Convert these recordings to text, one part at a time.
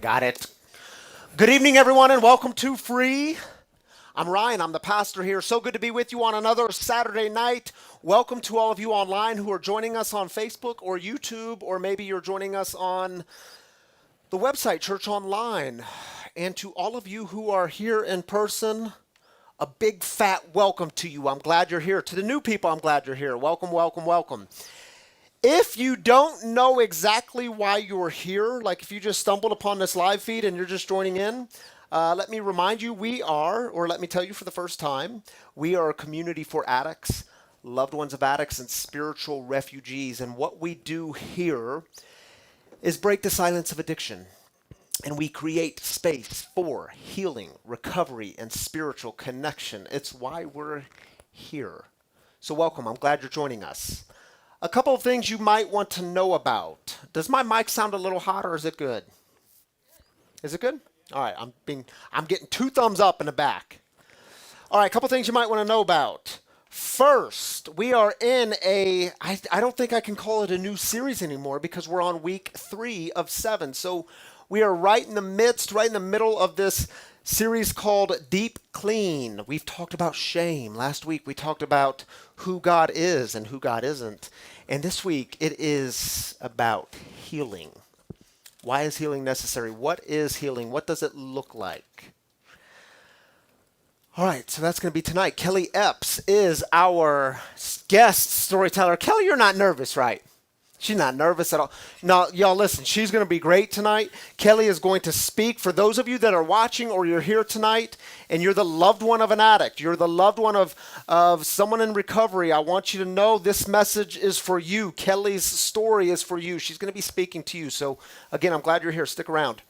Got it. Good evening, everyone, and welcome to Free. I'm Ryan. I'm the pastor here. So good to be with you on another Saturday night. Welcome to all of you online who are joining us on Facebook or YouTube, or maybe you're joining us on the website, Church Online. And to all of you who are here in person, a big fat welcome to you. I'm glad you're here. To the new people, I'm glad you're here. Welcome, welcome, welcome. If you don't know exactly why you're here, like if you just stumbled upon this live feed and you're just joining in, let me remind you, let me tell you for the first time, we are a community for addicts, loved ones of addicts, and spiritual refugees. And what we do here is break the silence of addiction. And we create space for healing, recovery, and spiritual connection. It's why we're here. So welcome. I'm glad you're joining us. A couple of things you might want to know about. Does my mic sound a little hot or is it good? Is it good? All right, I'm getting two thumbs up in the back. All right, a couple things you might want to know about. First, we are in I don't think I can call it a new series anymore because we're on week 3 of 7. So we are right in the middle of this series called Deep Clean. We've talked about shame. Last week we talked about who God is and who God isn't. And this week it is about healing. Why is healing necessary? What is healing? What does it look like? All right, so that's going to be tonight. Kelley Epps is our guest storyteller. Kelley, you're not nervous, right? She's not nervous at all. No, y'all listen, she's going to be great tonight. Kelley is going to speak. For those of you that are watching or you're here tonight and you're the loved one of an addict, you're the loved one of someone in recovery, I want you to know this message is for you. Kelley's story is for you. She's going to be speaking to you. So again, I'm glad you're here. Stick around.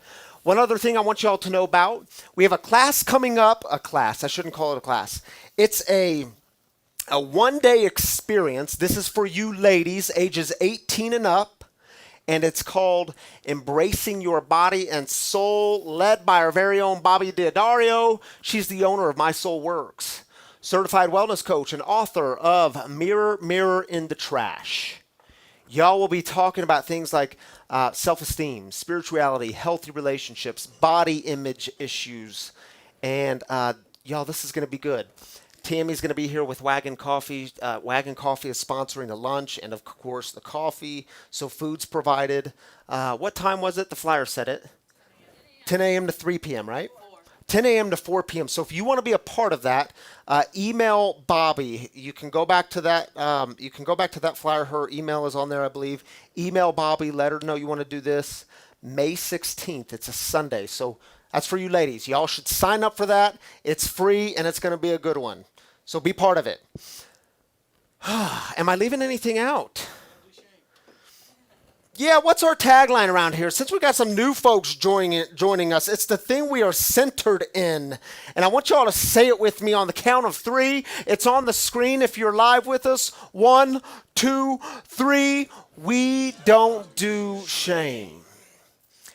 One other thing I want you all to know about, we have a class coming up. I shouldn't call it a class. It's a one-day experience. This is for you ladies, ages 18 and up, and it's called Embracing Your Body and Soul, led by our very own Bobby D'Addario. She's the owner of My Soul Works, certified wellness coach and author of Mirror, Mirror in the Trash. Y'all will be talking about things like self-esteem, spirituality, healthy relationships, body image issues, and y'all, this is going to be good. Tammy's going to be here with Wagon Coffee. Wagon Coffee is sponsoring the lunch and, of course, the coffee. So food's provided. What time was it? The flyer said it. 10 a.m. to 3 p.m., right? 10 a.m. to 4 p.m. So if you want to be a part of that, email Bobby. You can go back to that. You can go back to that flyer. Her email is on there, I believe. Email Bobby. Let her know you want to do this. May 16th. It's a Sunday. So that's for you ladies. Y'all should sign up for that. It's free and it's going to be a good one. So be part of it. Am I leaving anything out? Yeah, what's our tagline around here? Since we got some new folks joining us, it's the thing we are centered in. And I want you all to say it with me on the count of 3. It's on the screen if you're live with us. 1, 2, 3. We don't do shame.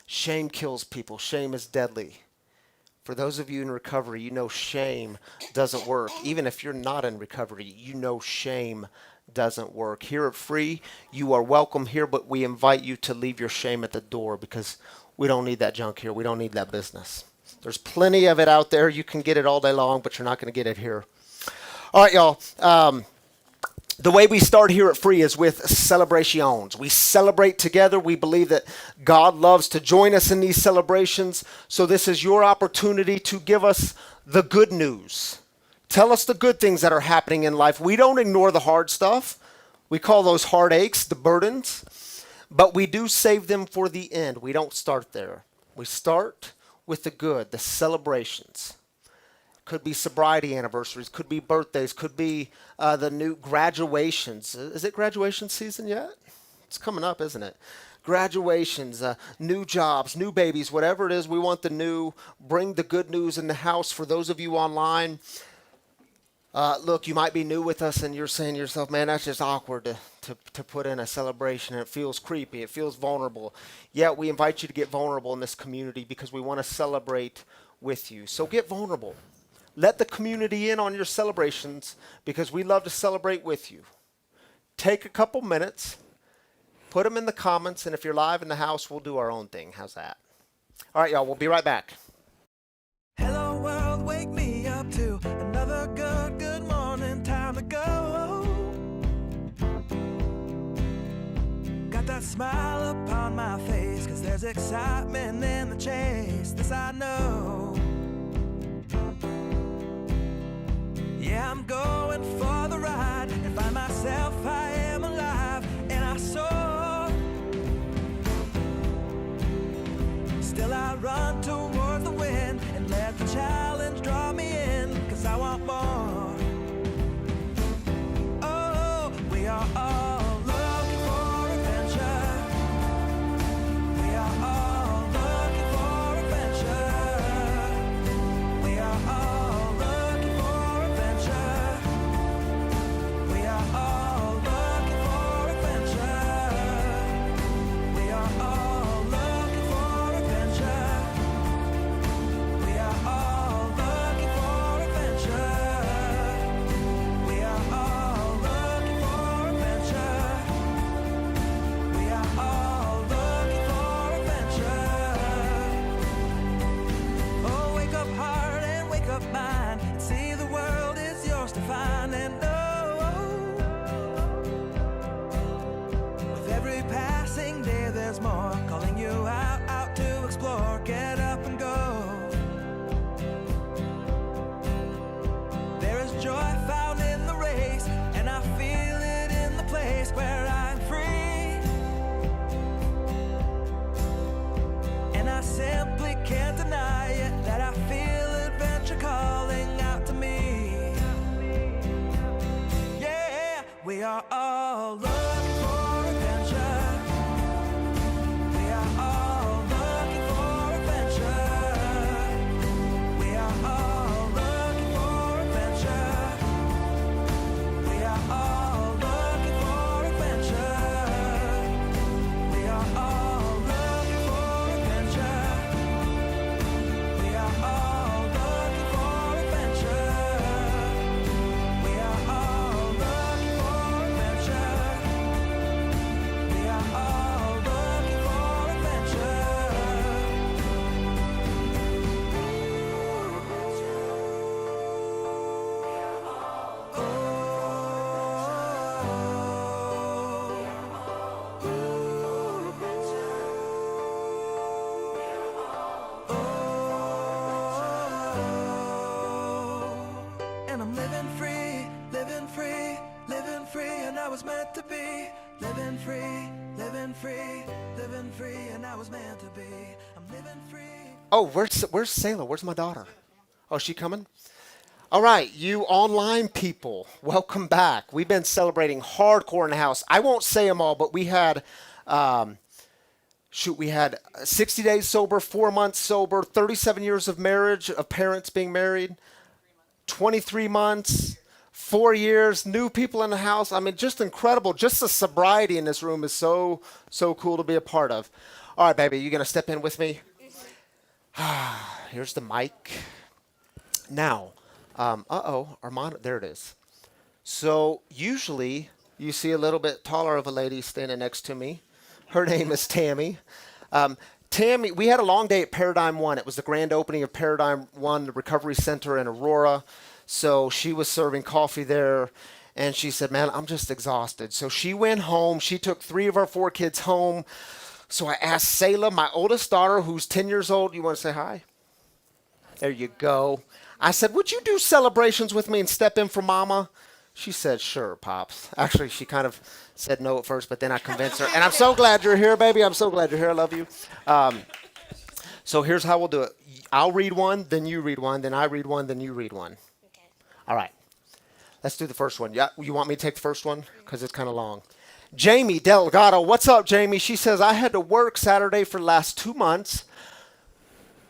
Shame kills people. Shame is deadly. For those of you in recovery, you know shame doesn't work. Even if you're not in recovery, you know shame doesn't work. Here at Free, you are welcome here, but we invite you to leave your shame at the door because we don't need that junk here. We don't need that business. There's plenty of it out there. You can get it all day long, but you're not going to get it here. All right, y'all. The way we start here at Free is with celebrations. We celebrate together. We believe that God loves to join us in these celebrations. So this is your opportunity to give us the good news. Tell us the good things that are happening in life. We don't ignore the hard stuff. We call those heartaches, the burdens. But we do save them for the end. We don't start there. We start with the good, the celebrations. Could be sobriety anniversaries, could be birthdays, could be the new graduations. Is it graduation season yet? It's coming up, isn't it? Graduations, new jobs, new babies, whatever it is, we want the new. Bring the good news in the house. For those of you online, look, you might be new with us and you're saying to yourself, man, that's just awkward to put in a celebration. It feels creepy. It feels vulnerable. Yeah, we invite you to get vulnerable in this community because we want to celebrate with you. So get vulnerable. Let the community in on your celebrations because we love to celebrate with you. Take a couple minutes, put them in the comments, and if you're live in the house, we'll do our own thing. How's that? All right, y'all, we'll be right back. Hello world, wake me up to another good morning, time to go. Got that smile upon my face, 'cause there's excitement in the chase, this I know. Yeah, I'm going for the ride and find myself, I am alive, and I soar. Still I run towards the wind and let the challenge draw me in, 'cause I want more. Oh, we are all looking for adventure. We are all looking for adventure. We are all looking for adventure. We are all looking for adventure. We are all looking for adventure. We are all looking for adventure. We are all looking for adventure. We are all looking for adventure. Oh, wake up heart and wake up mind, and see the world is yours to find, and with every passing day there's more, calling you out to explore. Get up and go. There is joy found in the race, and I feel it in the place where I'm free. And I simply can't deny it, that I feel adventure calling out to me. Yeah, we are all looking for adventure. We are all looking for adventure. We are all looking for adventure. We are all looking for adventure. We are all looking for adventure. We are all looking for adventure. We are all looking for adventure. We are all looking for And I'm living free, living free, living free, and I was meant to be. Living free, living free, living free, and I was meant to be. I'm living free. Oh, where's Sailor? Where's my daughter? Oh, is she coming? All right, you online people, welcome back. We've been celebrating hardcore in the house. I won't say them all, but we had, we had 60 days sober, 4 months sober, 37 years of marriage, of parents being married, 23 months, 4 years, new people in the house. I mean, just incredible. Just the sobriety in this room is so cool to be a part of. All right, baby, you gonna step in with me? Here's the mic. Now, Armando, there it is. So usually you see a little bit taller of a lady standing next to me. Her name is Tammy. Tammy, we had a long day at Paradigm One. It was the grand opening of Paradigm One, the recovery center in Aurora. So she was serving coffee there, and she said, man, I'm just exhausted. So she went home. She took 3 of our 4 kids home. So I asked Selah, my oldest daughter, who's 10 years old, you want to say hi? There you go. I said, would you do celebrations with me and step in for Mama? She said, sure, Pops. Actually, she kind of said no at first, but then I convinced her. And I'm so glad you're here, baby. I'm so glad you're here. I love you. So here's how we'll do it. I'll read one, then you read one, then I read one, then you read one. Okay. All right. Let's do the first one. Yeah, you want me to take the first one? Because it's kind of long. Jamie Delgado. What's up, Jamie? She says, I had to work Saturday for the last 2 months.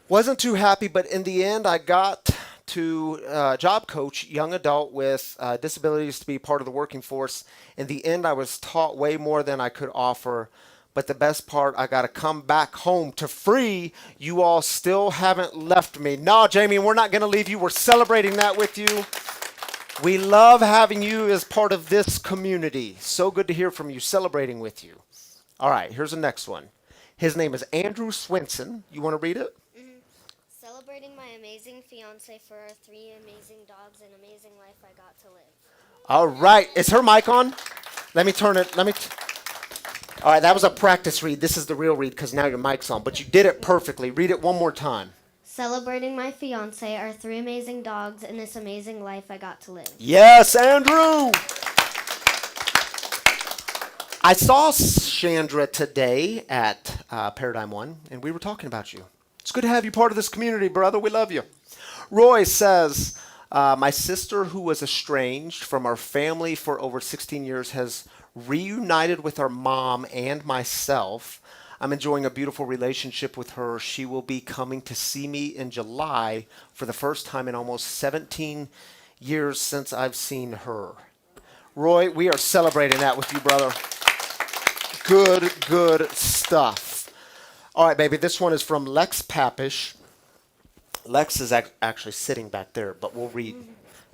Wasn't too happy, but in the end, I got to job coach young adult with disabilities to be part of the working force. In the end, I was taught way more than I could offer. But the best part, I got to come back home to free. You all still haven't left me. No, Jamie, we're not going to leave you. We're celebrating that with you. We love having you as part of this community. So good to hear from you, celebrating with you. All right, here's the next one. His name is Andrew Swinson. You want to read it? Celebrating my amazing fiance for our 3 amazing dogs and amazing life I got to live. All right. Is her mic on? Let me turn it. All right, that was a practice read. This is the real read because now your mic's on. But you did it perfectly. Read it one more time. Celebrating my fiance, our 3 amazing dogs, and this amazing life I got to live. Yes, Andrew. I saw Chandra today at Paradigm One, and we were talking about you. It's good to have you part of this community, brother. We love you. Roy says, my sister, who was estranged from our family for over 16 years, has reunited with our mom and myself. I'm enjoying a beautiful relationship with her. She will be coming to see me in July for the first time in almost 17 years since I've seen her. Roy, we are celebrating that with you, brother. Good stuff. All right, baby, this one is from Lex Papish. Lex is actually sitting back there, but we'll read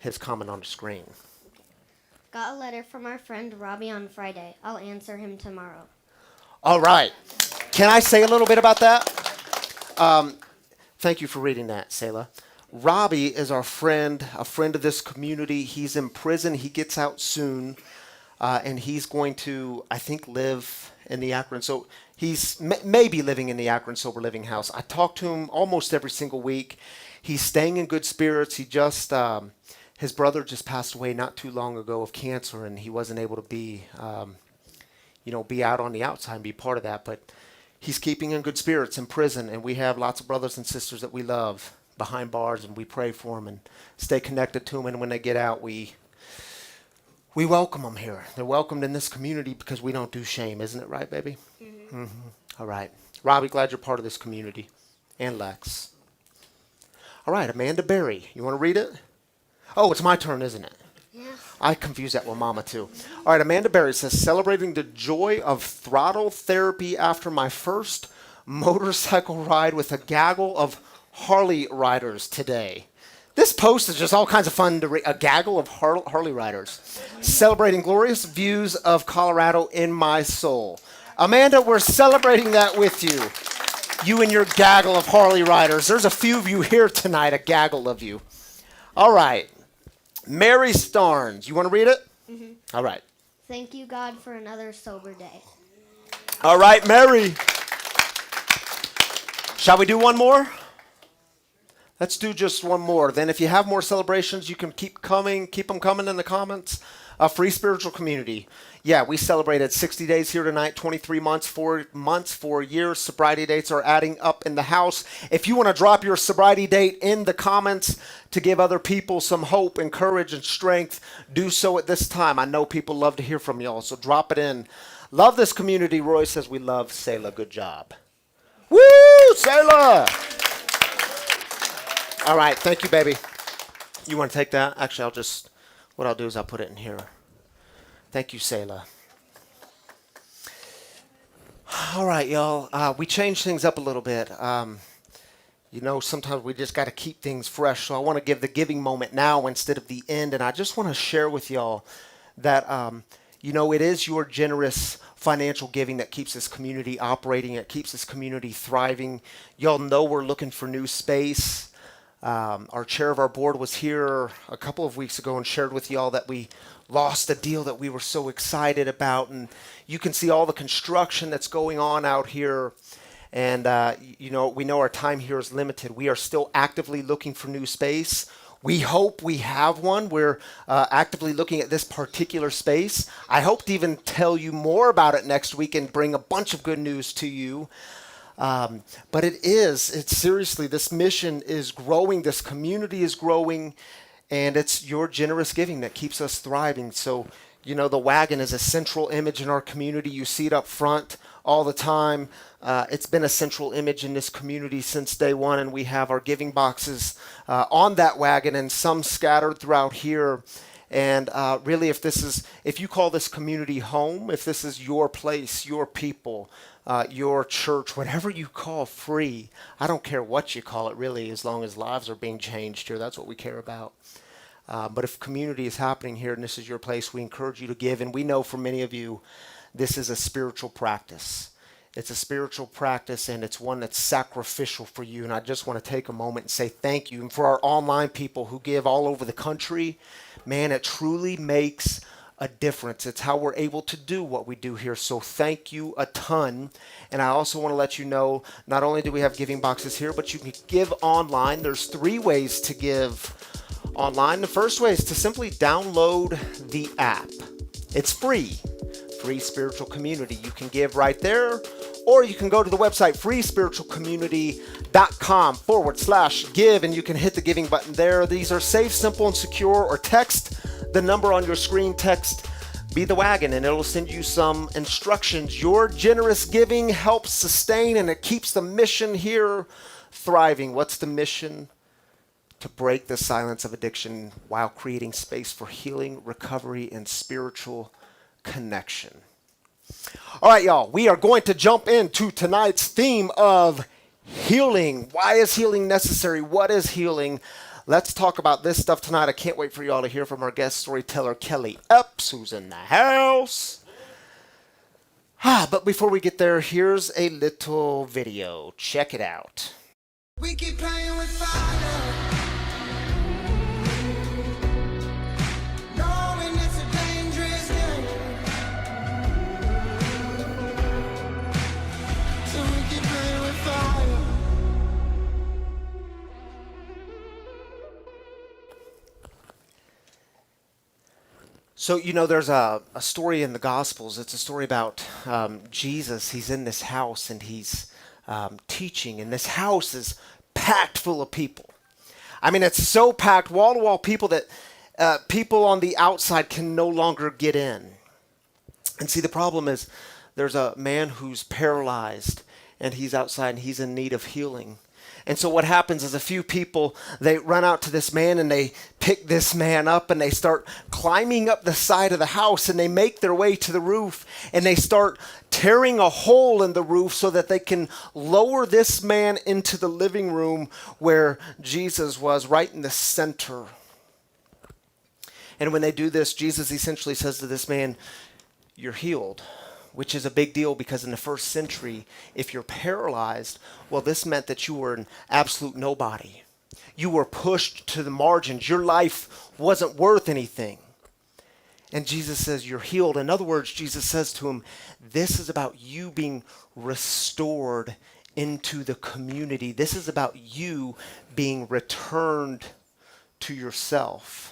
his comment on the screen. Got a letter from our friend Robbie on Friday. I'll answer him tomorrow. All right. Can I say a little bit about that? Thank you for reading that, Selah. Robbie is our friend, a friend of this community. He's in prison. He gets out soon, and he's going to, I think, live in the Akron. So he's maybe living in the Akron Sober Living House. I talk to him almost every single week. He's staying in good spirits. He just, his brother just passed away not too long ago of cancer, and he wasn't able to be, be out on the outside and be part of that. But he's keeping in good spirits in prison, and we have lots of brothers and sisters that we love behind bars, and we pray for them and stay connected to them. And when they get out, we welcome them here. They're welcomed in this community because we don't do shame. Isn't it right, baby? Mm-hmm. All right. Robbie, glad you're part of this community. And Lex. All right, Amanda Berry. You want to read it? Oh, it's my turn, isn't it? Yeah. I confuse that with Mama, too. All right, Amanda Berry says, celebrating the joy of throttle therapy after my first motorcycle ride with a gaggle of Harley riders today. This post is just all kinds of fun to read. A gaggle of Harley riders. Celebrating glorious views of Colorado in my soul. Amanda, we're celebrating that with you. You and your gaggle of Harley riders. There's a few of you here tonight, a gaggle of you. All right. Mary Starnes. You want to read it? Mm-hmm. All right. Thank you, God, for another sober day. All right, Mary. Shall we do one more? Let's do just one more. Then if you have more celebrations, you can keep them coming in the comments. Free Spiritual Community. Yeah, we celebrated 60 days here tonight, 23 months, 4 months, 4 years. Sobriety dates are adding up in the house. If you want to drop your sobriety date in the comments to give other people some hope and courage and strength, do so at this time. I know people love to hear from y'all, so drop it in. Love this community. Roy says we love Selah. Good job. Woo, Selah! All right, thank you, baby. You want to take that? Actually, what I'll do is I'll put it in here. Thank you, Selah. All right, y'all. We changed things up a little bit. Sometimes we just got to keep things fresh. So I want to give the giving moment now instead of the end. And I just want to share with y'all that, it is your generous financial giving that keeps this community operating. It keeps this community thriving. Y'all know we're looking for new space. Our chair of our board was here a couple of weeks ago and shared with y'all that we lost a deal that we were so excited about. And you can see all the construction that's going on out here. And, we know our time here is limited. We are still actively looking for new space. We hope we have one. We're actively looking at this particular space. I hope to even tell you more about it next week and bring a bunch of good news to you. But it's seriously, this mission is growing, this community is growing, and it's your generous giving that keeps us thriving. So, the wagon is a central image in our community. You see it up front all the time. It's been a central image in this community since day one, and we have our giving boxes on that wagon and some scattered throughout here. And really, if you call this community home, if this is your place, your people, your church, whatever you call free, I don't care what you call it really, as long as lives are being changed here. That's what we care about. But if community is happening here and this is your place, we encourage you to give. And we know for many of you, this is a spiritual practice. It's a spiritual practice, and it's one that's sacrificial for you. And I just want to take a moment and say thank you. And for our online people who give all over the country, man, it truly makes a difference. It's how we're able to do what we do here. So thank you a ton. And I also want to let you know, not only do we have giving boxes here, but you can give online. There's 3 ways to give online. The first way is to simply download the app. It's free. Free Spiritual Community. You can give right there, or you can go to the website freespiritualcommunity.com/give, and you can hit the giving button there. These are safe, simple, and secure. Or text the number on your screen, text Be the Wagon, and it'll send you some instructions. Your generous giving helps sustain, and it keeps the mission here thriving. What's the mission? To break the silence of addiction while creating space for healing, recovery, and spiritual connection. All right, y'all, we are going to jump into tonight's theme of healing. Why is healing necessary? What is healing? Let's talk about this stuff tonight. I can't wait for y'all to hear from our guest storyteller, Kelley Epps, who's in the house. But before we get there, here's a little video. Check it out. We keep playing with fire. Knowing it's a dangerous game. So we keep playing with fire. So, there's a story in the Gospels. It's a story about Jesus. He's in this house and he's teaching, and this house is packed full of people. I mean, it's so packed, wall to wall people, that people on the outside can no longer get in. And see, the problem is there's a man who's paralyzed, and he's outside and he's in need of healing. And so what happens is a few people, they run out to this man and they pick this man up and they start climbing up the side of the house, and they make their way to the roof, and they start tearing a hole in the roof so that they can lower this man into the living room where Jesus was, right in the center. And when they do this, Jesus essentially says to this man, "You're healed." Which is a big deal, because in the first century, if you're paralyzed, well, this meant that you were an absolute nobody. You were pushed to the margins. Your life wasn't worth anything. And Jesus says, "You're healed." In other words, Jesus says to him, this is about you being restored into the community. This is about you being returned to yourself.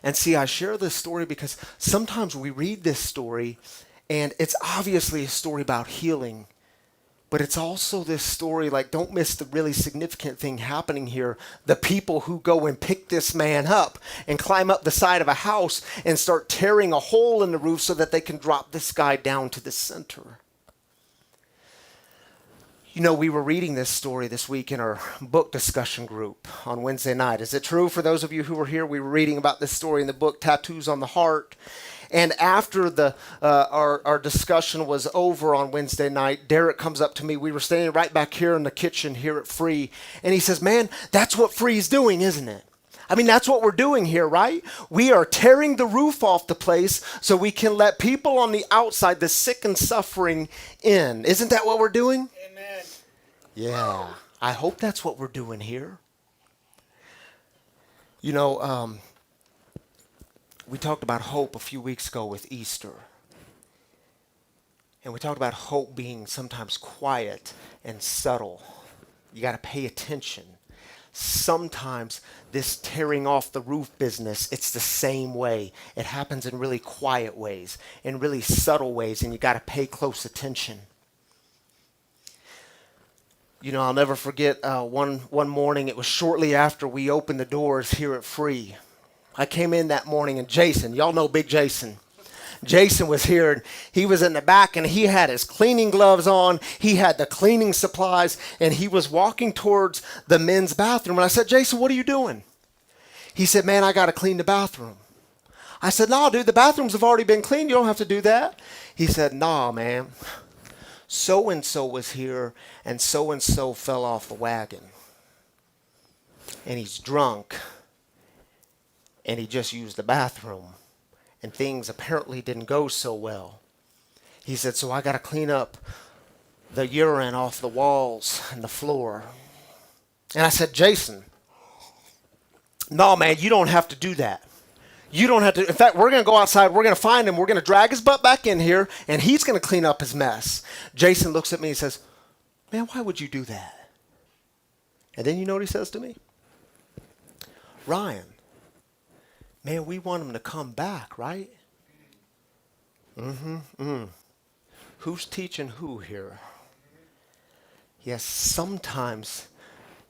And see, I share this story because sometimes we read this story and it's obviously a story about healing, but it's also this story, like, don't miss the really significant thing happening here. The people who go and pick this man up and climb up the side of a house and start tearing a hole in the roof so that they can drop this guy down to the center. We were reading this story this week in our book discussion group on Wednesday night. Is it true? For those of you who were here, we were reading about this story in the book Tattoos on the Heart. And after our discussion was over on Wednesday night, Derek comes up to me. We were standing right back here in the kitchen here at Free. And he says, "Man, that's what Free's doing, isn't it? I mean, that's what we're doing here, right? We are tearing the roof off the place so we can let people on the outside, the sick and suffering, in. Isn't that what we're doing?" Amen. Yeah, I hope that's what we're doing here. We talked about hope a few weeks ago with Easter. And we talked about hope being sometimes quiet and subtle. You got to pay attention. Sometimes this tearing off the roof business, it's the same way. It happens in really quiet ways, in really subtle ways, and you got to pay close attention. I'll never forget one morning. It was shortly after we opened the doors here at Free. I came in that morning, and Jason, y'all know Big Jason. Jason was here, and he was in the back, and he had his cleaning gloves on. He had the cleaning supplies, and he was walking towards the men's bathroom. And I said, "Jason, what are you doing?" He said, "Man, I got to clean the bathroom." I said, "No, dude, the bathrooms have already been cleaned. You don't have to do that." He said, "Nah, man. So-and-so was here, and so-and-so fell off the wagon. And he's drunk, and he just used the bathroom, and things apparently didn't go so well. He said, so I got to clean up the urine off the walls and the floor. And I said, Jason, no, man, you don't have to do that. You don't have to. In fact, we're going to go outside. We're going to find him. We're going to drag his butt back in here, and he's going to clean up his mess. Jason looks at me and says, man, why would you do that? And then you know what he says to me? Ryan, man, we want him to come back, right? Who's teaching who here? Yes, sometimes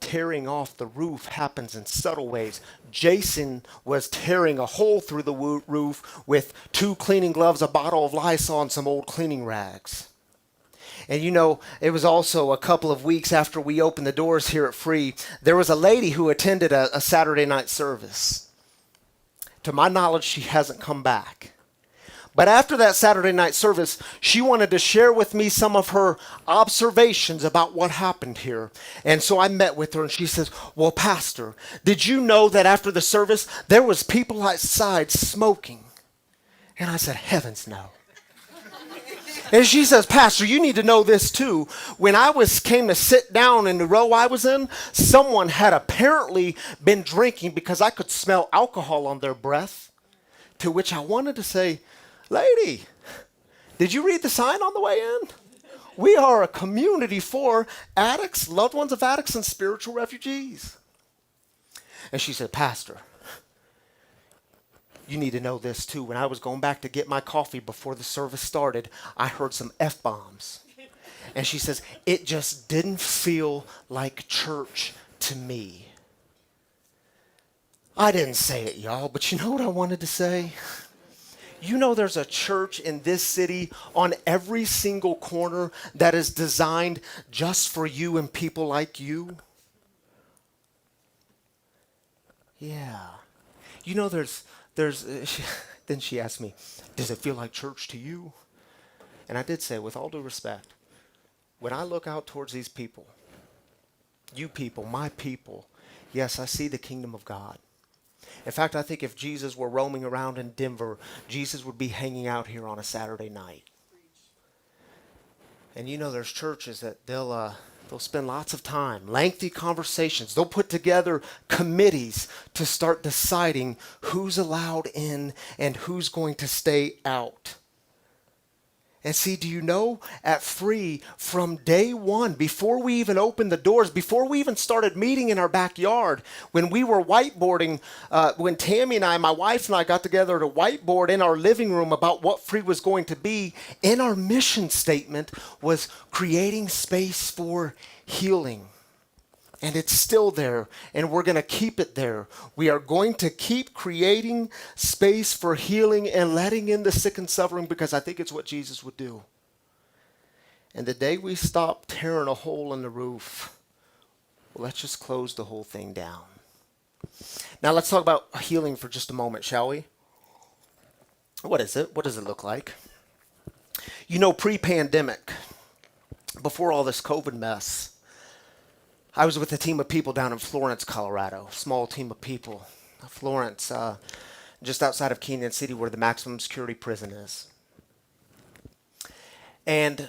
tearing off the roof happens in subtle ways. Jason was tearing a hole through the roof with 2 cleaning gloves, a bottle of Lysol, and some old cleaning rags. And you know, it was also a couple of weeks after we opened the doors here at Free, there was a lady who attended a Saturday night service. To my knowledge, she hasn't come back. But after that Saturday night service, she wanted to share with me some of her observations about what happened here. And so I met with her and she says, well, Pastor, did you know that after the service, there was people outside smoking? And I said, heavens no. And she says, Pastor, you need to know this too. When I came to sit down in the row I was in, someone had apparently been drinking because I could smell alcohol on their breath. To which I wanted to say, lady, did you read the sign on the way in? We are a community for addicts, loved ones of addicts, and spiritual refugees. And she said, Pastor, you need to know this too. When I was going back to get my coffee before the service started, I heard some F-bombs. And she says, it just didn't feel like church to me. I didn't say it, y'all, but you know what I wanted to say? You know there's a church in this city on every single corner that is designed just for you and people like you? Yeah. You know there's then she asked me, does it feel like church to you? And I did say, with all due respect, when I look out towards these people, you people, my people, yes, I see the kingdom of God. In fact, I think if Jesus were roaming around in Denver, Jesus would be hanging out here on a Saturday night. And you know there's churches that they'll spend lots of time, lengthy conversations. They'll put together committees to start deciding who's allowed in and who's going to stay out. And see, do you know, at Free, from day one, before we even opened the doors, before we even started meeting in our backyard, when we were whiteboarding, when Tammy and I, my wife and I got together to whiteboard in our living room about what Free was going to be, in our mission statement was creating space for healing. And it's still there, and we're going to keep it there. We are going to keep creating space for healing and letting in the sick and suffering because I think it's what Jesus would do. And the day we stop tearing a hole in the roof, well, let's just close the whole thing down. Now let's talk about healing for just a moment, shall we? What is it? What does it look like? You know, pre-pandemic, before all this COVID mess, I was with a team of people down in Florence, Colorado, small team of people. Florence, just outside of Canyon City where the maximum security prison is. And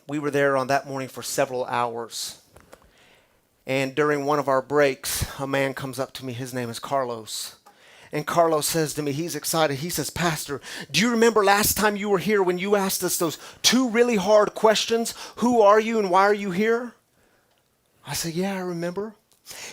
we were there on that morning for several hours. And during one of our breaks, a man comes up to me. His name is Carlos. And Carlos says to me, he's excited. He says, Pastor, do you remember last time you were here when you asked us those 2 really hard questions? Who are you and why are you here? I said, yeah, I remember.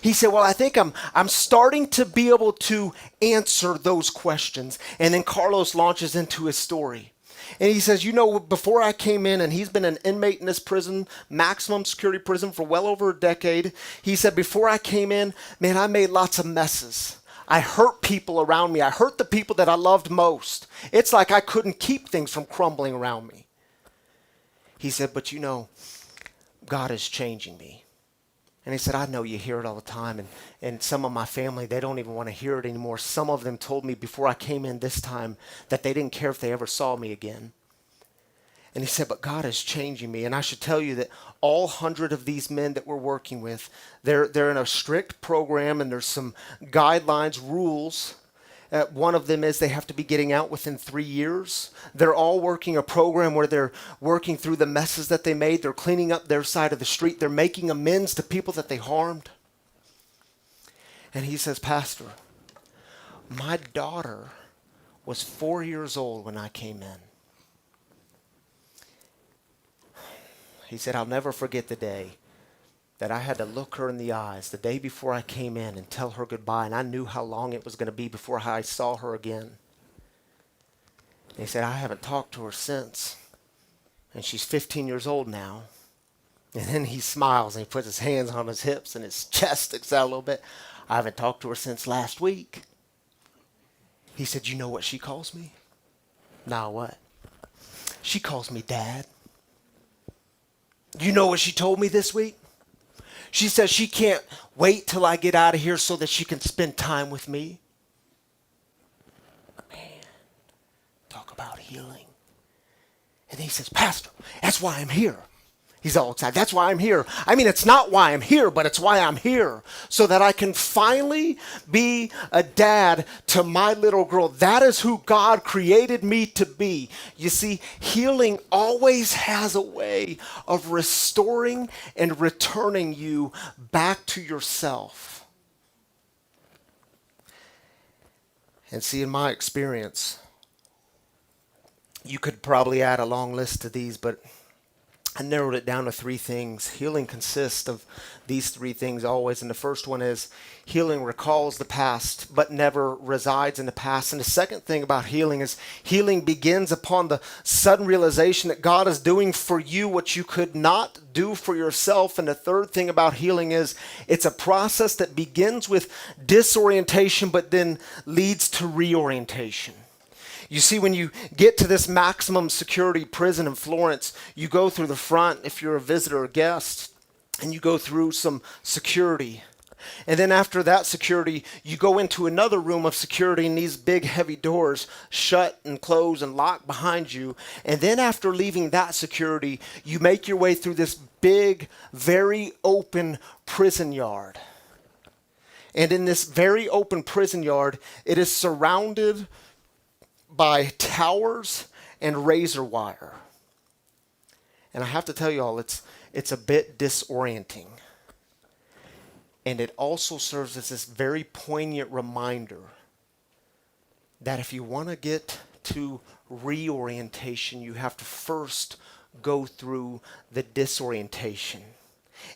He said, well, I think I'm starting to be able to answer those questions. And then Carlos launches into his story. And he says, you know, before I came in, and he's been an inmate in this prison, maximum security prison for well over a decade. He said, before I came in, man, I made lots of messes. I hurt people around me. I hurt the people that I loved most. It's like I couldn't keep things from crumbling around me. He said, but you know, God is changing me. And he said, I know you hear it all the time. And some of my family, they don't even want to hear it anymore. Some of them told me before I came in this time that they didn't care if they ever saw me again. And he said, but God is changing me. And I should tell you that all 100 of these men that we're working with, they're in a strict program and there's some guidelines, rules. One of them is they have to be getting out within 3 years. They're all working a program where they're working through the messes that they made. They're cleaning up their side of the street. They're making amends to people that they harmed. And he says, Pastor, my daughter was 4 years old when I came in. He said, I'll never forget the day that I had to look her in the eyes the day before I came in and tell her goodbye, and I knew how long it was going to be before I saw her again. And he said, I haven't talked to her since, and she's 15 years old now. And then he smiles and he puts his hands on his hips and his chest sticks out a little bit. I haven't talked to her since last week. He said, you know what she calls me? Now what? She calls me Dad. You know what she told me this week? She says she can't wait till I get out of here so that she can spend time with me. Man, talk about healing. And then he says, Pastor, that's why I'm here. He's all excited. That's why I'm here. I mean, it's not why I'm here, but it's why I'm here. So that I can finally be a dad to my little girl. That is who God created me to be. You see, healing always has a way of restoring and returning you back to yourself. And see, in my experience, you could probably add a long list to these, but I narrowed it down to 3 things. Healing consists of these 3 things always. And the first one is healing recalls the past, but never resides in the past. And the second thing about healing is healing begins upon the sudden realization that God is doing for you what you could not do for yourself. And the third thing about healing is it's a process that begins with disorientation, but then leads to reorientation. You see, when you get to this maximum security prison in Florence, you go through the front if you're a visitor or guest, and you go through some security. And then after that security, you go into another room of security, and these big heavy doors shut and close and lock behind you. And then after leaving that security, you make your way through this big, very open prison yard. And in this very open prison yard, it is surrounded by towers and razor wire. And I have to tell you all, it's a bit disorienting. And it also serves as this very poignant reminder that if you want to get to reorientation, you have to first go through the disorientation.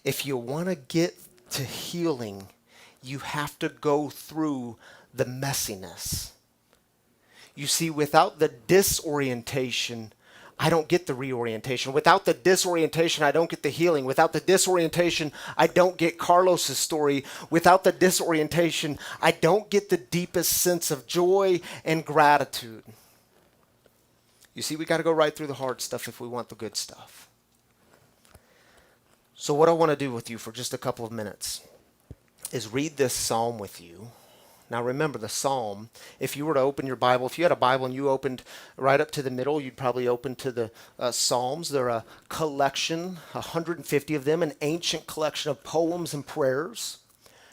If you want to get to healing, you have to go through the messiness. You see, without the disorientation, I don't get the reorientation. Without the disorientation, I don't get the healing. Without the disorientation, I don't get Carlos's story. Without the disorientation, I don't get the deepest sense of joy and gratitude. You see, we got to go right through the hard stuff if we want the good stuff. So what I want to do with you for just a couple of minutes is read this psalm with you. Now remember, the psalm, if you were to open your Bible, if you had a Bible and you opened right up to the middle, you'd probably open to the Psalms. They're a collection, 150 of them, an ancient collection of poems and prayers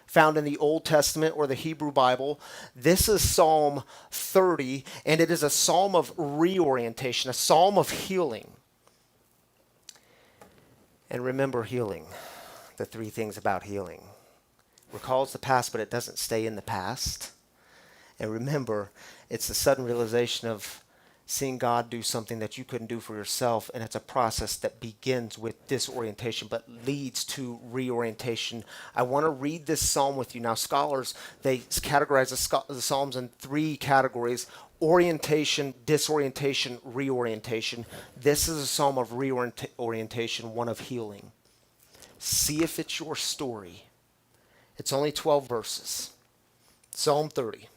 found in the Old Testament or the Hebrew Bible. This is Psalm 30, and it is a psalm of reorientation, a psalm of healing. And remember healing, the 3 things about healing. Recalls the past, but it doesn't stay in the past. And remember, it's the sudden realization of seeing God do something that you couldn't do for yourself, and it's a process that begins with disorientation but leads to reorientation. I want to read this psalm with you. Now, scholars, they categorize the psalms in 3 categories: orientation, disorientation, reorientation. This is a psalm of reorientation, one of healing. See if it's your story. It's only 12 verses. Psalm 30.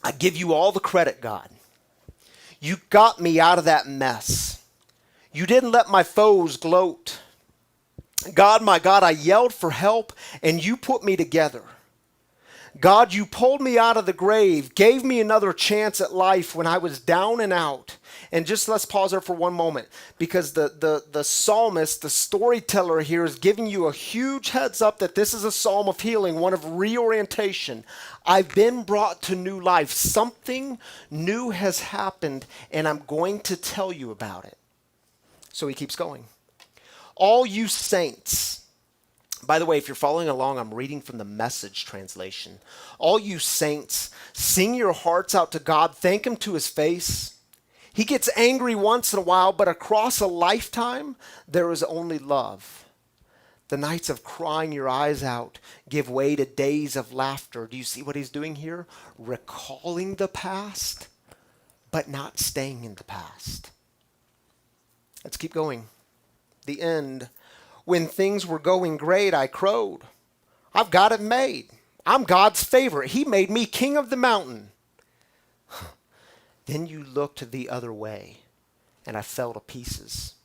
I give you all the credit, God. You got me out of that mess. You didn't let my foes gloat. God, my God, I yelled for help, and you put me together. God, you pulled me out of the grave, gave me another chance at life when I was down and out. And just let's pause there for one moment, because the psalmist, the storyteller here, is giving you a huge heads up that this is a psalm of healing, one of reorientation. I've been brought to new life. Something new has happened, and I'm going to tell you about it. So he keeps going. All you saints, by the way, if you're following along, I'm reading from the Message translation. All you saints, sing your hearts out to God. Thank him to his face. He gets angry once in a while, but across a lifetime, there is only love. The nights of crying your eyes out give way to days of laughter. Do you see what he's doing here? Recalling the past, but not staying in the past. Let's keep going. The end. When things were going great, I crowed. I've got it made. I'm God's favorite. He made me king of the mountain. Then you looked the other way, and I fell to pieces.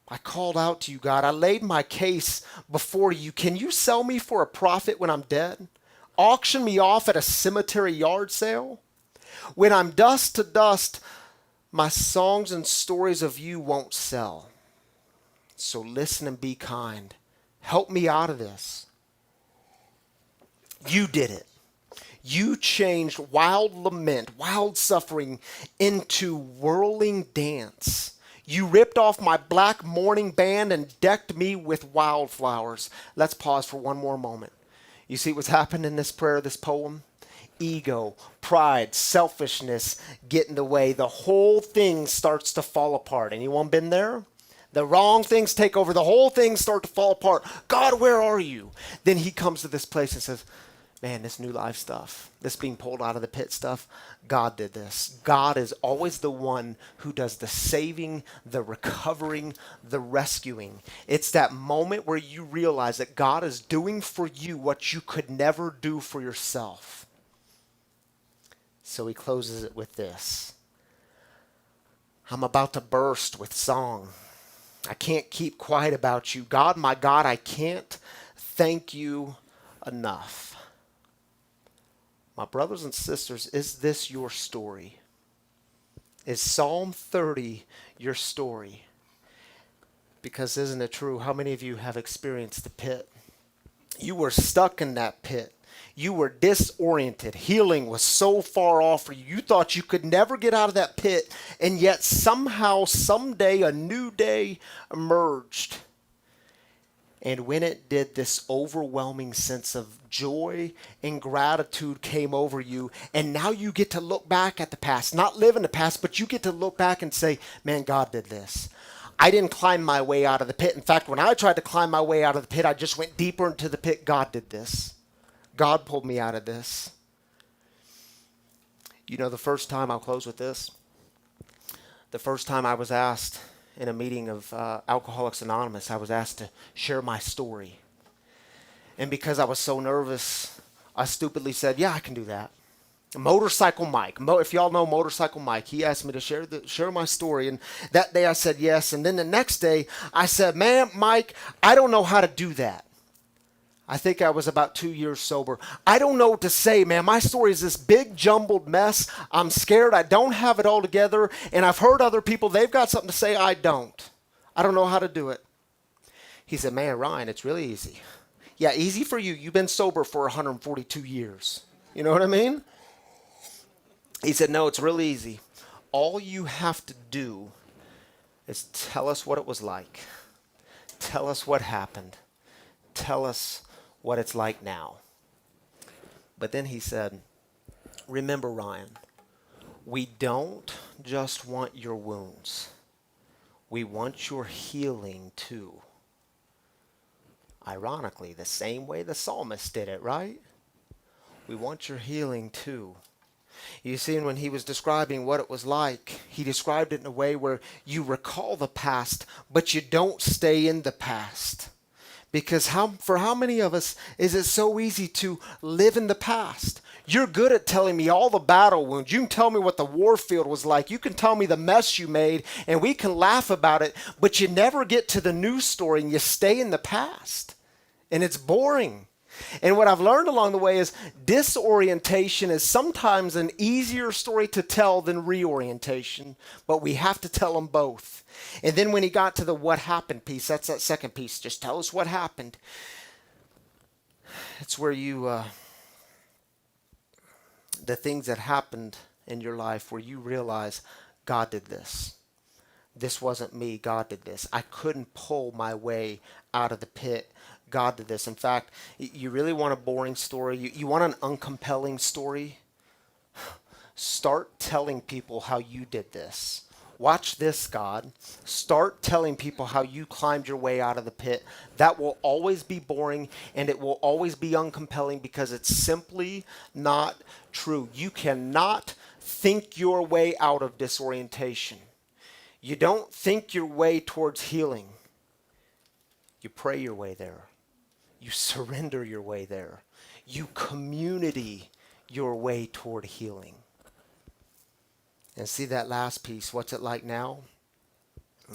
I called out to you, God. I laid my case before you. Can you sell me for a profit when I'm dead? Auction me off at a cemetery yard sale? When I'm dust to dust, my songs and stories of you won't sell. So listen and be kind. Help me out of this. You did it. You changed wild lament, wild suffering into whirling dance. You ripped off my black mourning band and decked me with wildflowers. Let's pause for one more moment. You see what's happened in this prayer, this poem? Ego, pride, selfishness get in the way. The whole thing starts to fall apart. Anyone been there? The wrong things take over. The whole thing start to fall apart. God, where are you? Then he comes to this place and says, man, this new life stuff, this being pulled out of the pit stuff, God did this. God is always the one who does the saving, the recovering, the rescuing. It's that moment where you realize that God is doing for you what you could never do for yourself. So he closes it with this. I'm about to burst with song. I can't keep quiet about you. God, my God, I can't thank you enough. My brothers and sisters, is this your story? Is Psalm 30 your story? Because isn't it true? How many of you have experienced the pit? You were stuck in that pit. You were disoriented. Healing was so far off for you. You thought you could never get out of that pit, and yet somehow, someday, a new day emerged. And when it did, this overwhelming sense of joy and gratitude came over you. And now you get to look back at the past, not live in the past, but you get to look back and say, man, God did this. I didn't climb my way out of the pit. In fact, when I tried to climb my way out of the pit, I just went deeper into the pit. God did this. God pulled me out of this. You know, the first time, I'll close with this. The first time I was asked in a meeting of Alcoholics Anonymous, I was asked to share my story. And because I was so nervous, I stupidly said, yeah, I can do that. Motorcycle Mike, if y'all know Motorcycle Mike, he asked me to share my story. And that day I said yes. And then the next day I said, man, Mike, I don't know how to do that. I think I was about 2 years sober. I don't know what to say, man. My story is this big jumbled mess. I'm scared. I don't have it all together. And I've heard other people, they've got something to say. I don't. I don't know how to do it. He said, man, Ryan, it's really easy. Yeah, easy for you. You've been sober for 142 years. You know what I mean? He said, no, it's really easy. All you have to do is tell us what it was like. Tell us what happened. Tell us what it's like now. But then he said, remember, Ryan, we don't just want your wounds. We want your healing too. Ironically, the same way the psalmist did it, right? We want your healing too. You see, when he was describing what it was like, he described it in a way where you recall the past, but you don't stay in the past. Because for how many of us is it so easy to live in the past? You're good at telling me all the battle wounds. You can tell me what the war field was like. You can tell me the mess you made, and we can laugh about it, but you never get to the new story, and you stay in the past. And it's boring. And what I've learned along the way is disorientation is sometimes an easier story to tell than reorientation, but we have to tell them both. And then when he got to the what happened piece, that's that second piece. Just tell us what happened. It's where the things that happened in your life where you realize God did this. This wasn't me. God did this. I couldn't pull my way out of the pit. God did this. In fact, you really want a boring story? You want an uncompelling story? Start telling people how you did this. Watch this, God. Start telling people how you climbed your way out of the pit. That will always be boring and it will always be uncompelling because it's simply not true. You cannot think your way out of disorientation. You don't think your way towards healing. You pray your way there. You surrender your way there. You community your way toward healing. And see that last piece, what's it like now?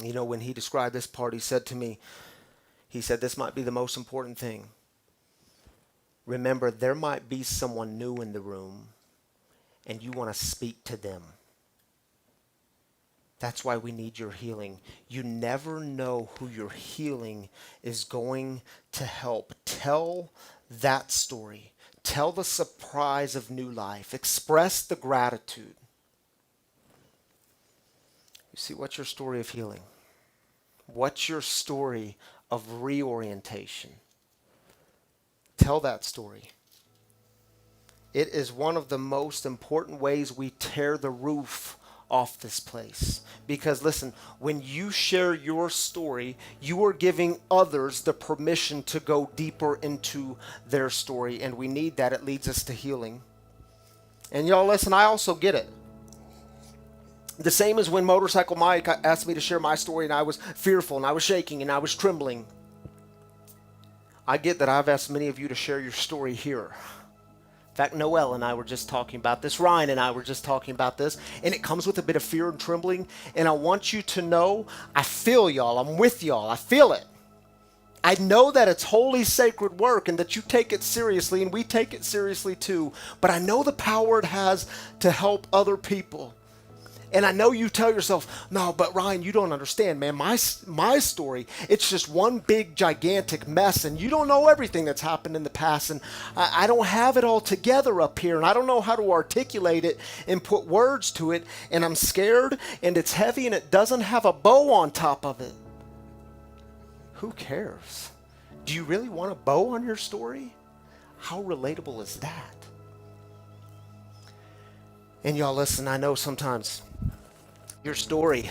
You know, when he described this part, he said to me, he said, this might be the most important thing. Remember, there might be someone new in the room and you want to speak to them. That's why we need your healing. You never know who your healing is going to help. Tell that story. Tell the surprise of new life. Express the gratitude. You see, what's your story of healing? What's your story of reorientation? Tell that story. It is one of the most important ways we tear the roof off this place. Because listen, when you share your story, you are giving others the permission to go deeper into their story. And we need that. It leads us to healing. And y'all listen, I also get it. The same as when Motorcycle Mike asked me to share my story and I was fearful and I was shaking and I was trembling. I get that I've asked many of you to share your story here. In fact, Noel and I were just talking about this. Ryan and I were just talking about this. And it comes with a bit of fear and trembling. And I want you to know, I feel y'all. I'm with y'all. I feel it. I know that it's holy, sacred work and that you take it seriously and we take it seriously too. But I know the power it has to help other people. And I know you tell yourself, no, but Ryan, you don't understand, man. My story, it's just one big, gigantic mess. And you don't know everything that's happened in the past. And I don't have it all together up here. And I don't know how to articulate it and put words to it. And I'm scared and it's heavy and it doesn't have a bow on top of it. Who cares? Do you really want a bow on your story? How relatable is that? And y'all listen, I know sometimes your story,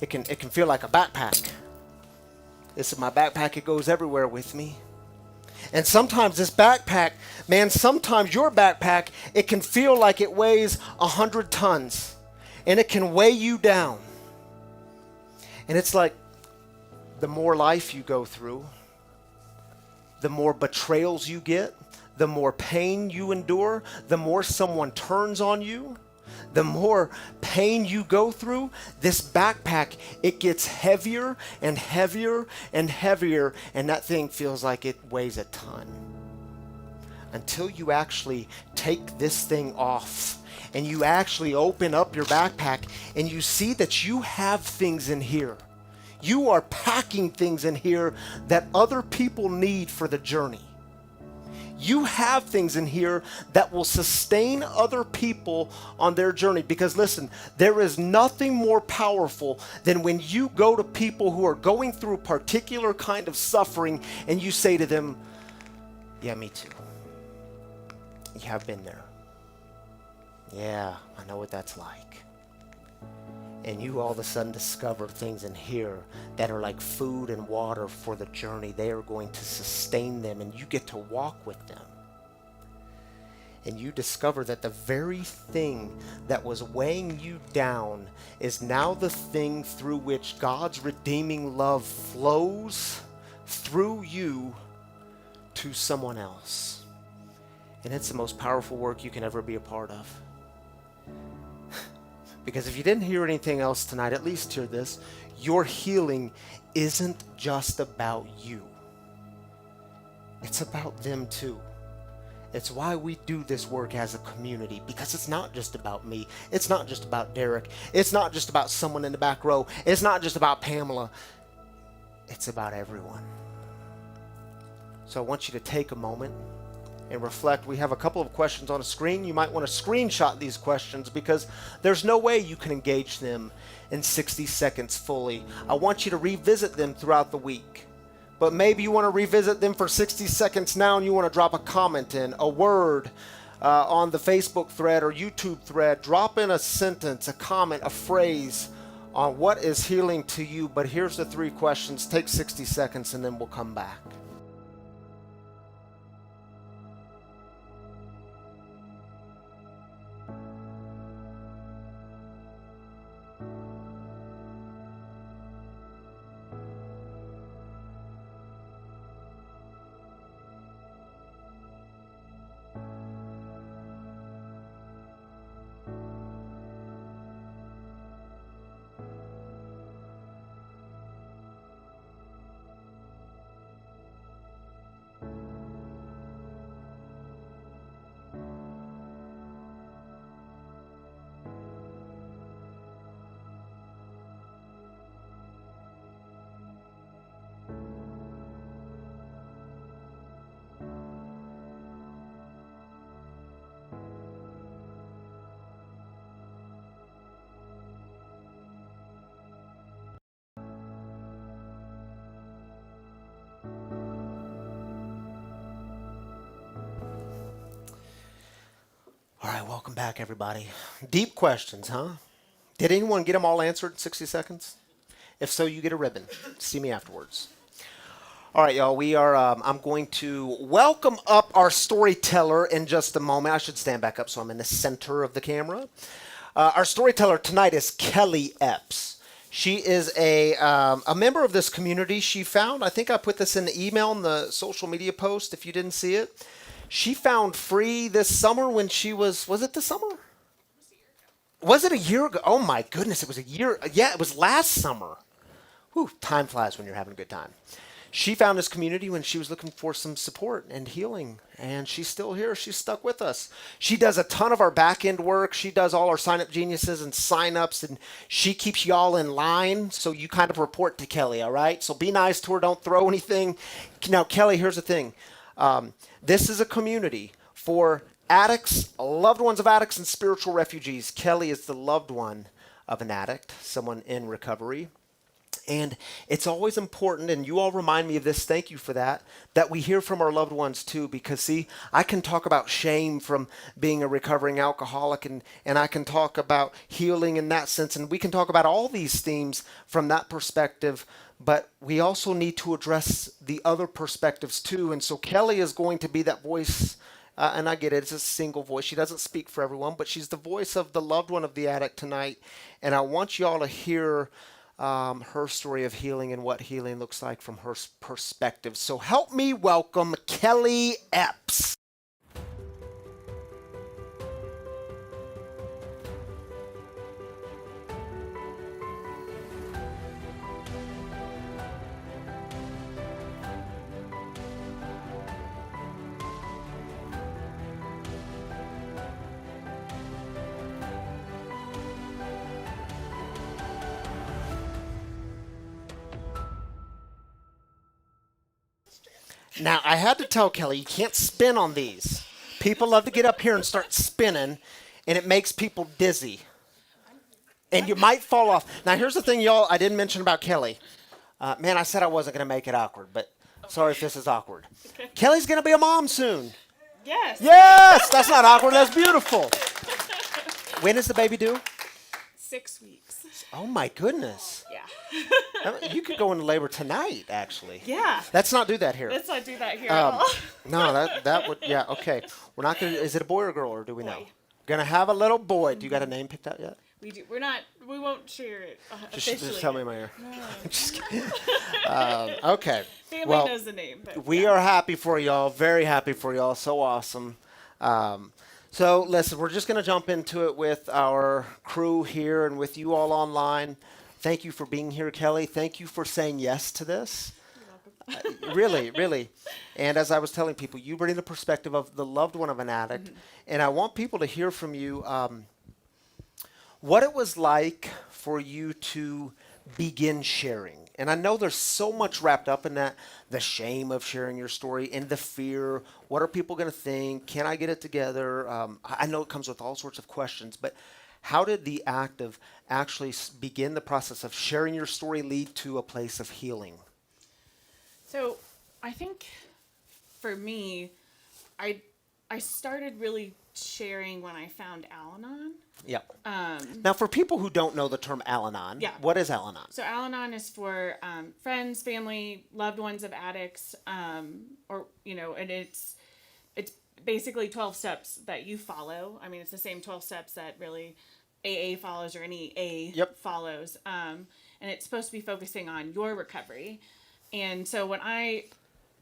it can feel like a backpack. This is my backpack, it goes everywhere with me. And sometimes this backpack, man, sometimes your backpack, it can feel like it weighs 100 tons. And it can weigh you down. And it's like the more life you go through, the more betrayals you get, the more pain you endure, the more someone turns on you, the more pain you go through, this backpack, it gets heavier and heavier and heavier, and that thing feels like it weighs a ton. Until you actually take this thing off and you actually open up your backpack and you see that you have things in here. You are packing things in here that other people need for the journey. You have things in here that will sustain other people on their journey. Because listen, there is nothing more powerful than when you go to people who are going through a particular kind of suffering and you say to them, yeah, me too. You have been there. Yeah, I know what that's like. And you all of a sudden discover things in here that are like food and water for the journey. They are going to sustain them, and you get to walk with them. And you discover that the very thing that was weighing you down is now the thing through which God's redeeming love flows through you to someone else. And it's the most powerful work you can ever be a part of. Because if you didn't hear anything else tonight, at least hear this. Your healing isn't just about you. It's about them too. It's why we do this work as a community, because it's not just about me. It's not just about Derek. It's not just about someone in the back row. It's not just about Pamela. It's about everyone. So I want you to take a moment and reflect. We have a couple of questions on a screen. You might want to screenshot these questions because there's no way you can engage them in 60 seconds fully. I want you to revisit them throughout the week. But maybe you want to revisit them for 60 seconds now and you want to drop a comment in, a word on the Facebook thread or YouTube thread. Drop in a sentence, a comment, a phrase on what is healing to you. But here's the 3 questions. Take 60 seconds and then we'll come back. All right, welcome back, everybody. Deep questions, huh? Did anyone get them all answered in 60 seconds? If so, you get a ribbon. See me afterwards. All right, y'all, I'm going to welcome up our storyteller in just a moment. I should stand back up so I'm in the center of the camera. Our storyteller tonight is Kelley Epps. She is a member of this community. She found, I think I put this in the email in the social media post if you didn't see it. She found free this summer when she was it this summer? Was it a year ago? Oh my goodness, it was a year. Yeah, it was last summer. Whew, time flies when you're having a good time. She found this community when she was looking for some support and healing, and she's still here. She's stuck with us. She does a ton of our back-end work. She does all our sign-up geniuses and sign-ups, and she keeps y'all in line, so you kind of report to Kelley, all right? So be nice to her. Don't throw anything. Now, Kelley, here's the thing. This is a community for addicts, loved ones of addicts, and spiritual refugees. Kelley is the loved one of an addict, someone in recovery. And it's always important, and you all remind me of this, thank you for that we hear from our loved ones too, because see, I can talk about shame from being a recovering alcoholic, and I can talk about healing in that sense, and we can talk about all these themes from that perspective, but we also need to address the other perspectives too. And so Kelley is going to be that voice, and I get it, it's a single voice. She doesn't speak for everyone, but she's the voice of the loved one of the addict tonight. And I want you all to hear her story of healing and what healing looks like from her perspective. So help me welcome Kelley Epps. Now, I had to tell Kelley, you can't spin on these. People love to get up here and start spinning, and it makes people dizzy. And you might fall off. Now, here's the thing, y'all, I didn't mention about Kelley. Man, I said I wasn't going to make it awkward, but sorry if this is awkward. Okay. Kelley's going to be a mom soon. Yes. Yes! That's not awkward. That's beautiful. When is the baby due? 6 weeks. Oh, my goodness. Yeah. You could go into labor tonight, actually. Yeah. Let's not do that here. Let's not do that here at all. No, that would, yeah, okay. We're not going to, is it a boy or girl, or do we know? Boy. Going to have a little boy. Do you got a name picked out yet? We do. We won't share it officially. Just tell me in my ear. No. Just kidding. Okay. Family knows the name. But we are happy for y'all. Very happy for y'all. So awesome. So listen, we're just going to jump into it with our crew here and with you all online. Thank you for being here, Kelley. Thank you for saying yes to this. Really, really. And as I was telling people, you bring the perspective of the loved one of an addict. And I want people to hear from you what it was like for you to begin sharing. And I know there's so much wrapped up in that, the shame of sharing your story and the fear. What are people going to think? Can I get it together? I know it comes with all sorts of questions, but how did the act of actually begin the process of sharing your story lead to a place of healing? So I think for me, I started really sharing when I found Al-Anon. Yeah. Now, for people who don't know the term Al-Anon, Yeah. what is Al-Anon? So Al-Anon is for friends, family, loved ones of addicts, or and it's basically 12 steps that you follow. I mean, it's the same 12 steps that really AA follows or any A Yep. follows, and it's supposed to be focusing on your recovery. And so when I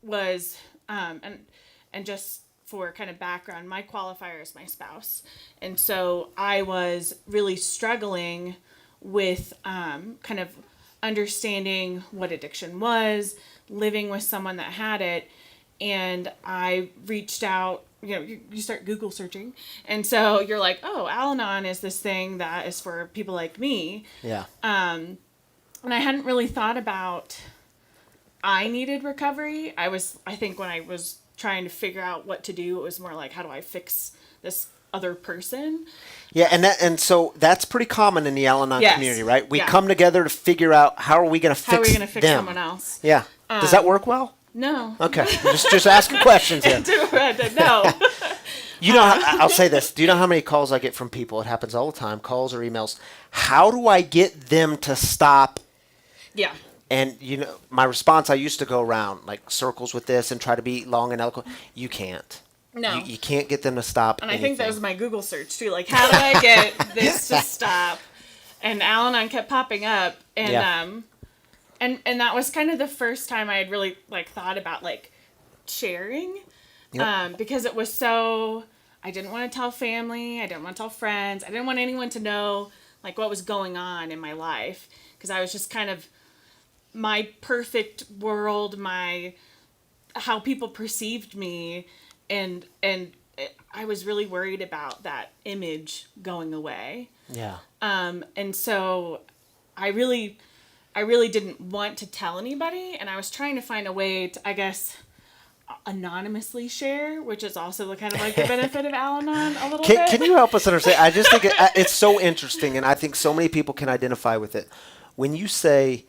was and just for kind of background, my qualifier is my spouse. And so I was really struggling with kind of understanding what addiction was, living with someone that had it. And I reached out, you start Google searching. And so you're like, oh, Al-Anon is this thing that is for people like me. Yeah. And I hadn't really thought about I needed recovery. I think when I was trying to figure out what to do, it was more like, how do I fix this other person? Yeah, and so that's pretty common in the Al-Anon Yes. community, right? We Yeah. come together to figure out how are we going to fix How are we going to fix them. someone else? Yeah. Does that work well? No. Okay. just asking questions here. No. You know, I'll say this. Do you know how many calls I get from people? It happens all the time, calls or emails. How do I get them to stop? Yeah. And, my response, I used to go around like circles with this and try to be long and eloquent. You can't. No. You can't get them to stop. And I think that was my Google search too. Like, how do I get this to stop? And Al-Anon kept popping up. And, Yeah. and that was kind of the first time I had really thought about sharing. Yep. Because it was I didn't want to tell family. I didn't want to tell friends. I didn't want anyone to know what was going on in my life. Because I was just kind of my perfect world, how people perceived me, and I was really worried about that image going away. Yeah. And so I really didn't want to tell anybody, and I was trying to find a way to, I guess, anonymously share, which is also the kind of the benefit of Al-Anon a little bit. Can you help us understand? I just think it's so interesting, and I think so many people can identify with it. When you say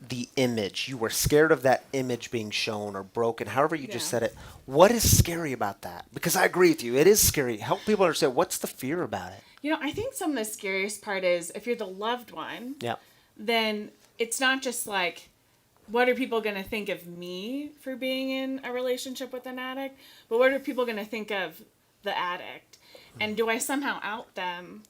the image, you were scared of that image being shown or broken, however you just said it. What is scary about that? Because I agree with you. It is scary. Help people understand, what's the fear about it? I think some of the scariest part is if you're the loved one, Yeah. then it's not just what are people going to think of me for being in a relationship with an addict, but what are people going to think of the addict? And do I somehow out them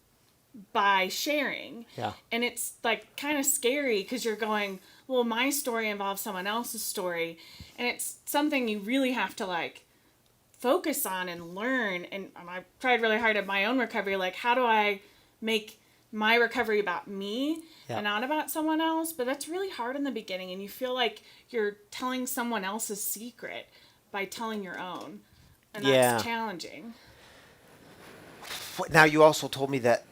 by sharing? Yeah. And it's kind of scary because you're going, well, my story involves someone else's story. And it's something you really have to focus on and learn. And I've tried really hard at my own recovery. How do I make my recovery about me and not about someone else? But that's really hard in the beginning. And you feel like you're telling someone else's secret by telling your own. And that's challenging. Now, you also told me that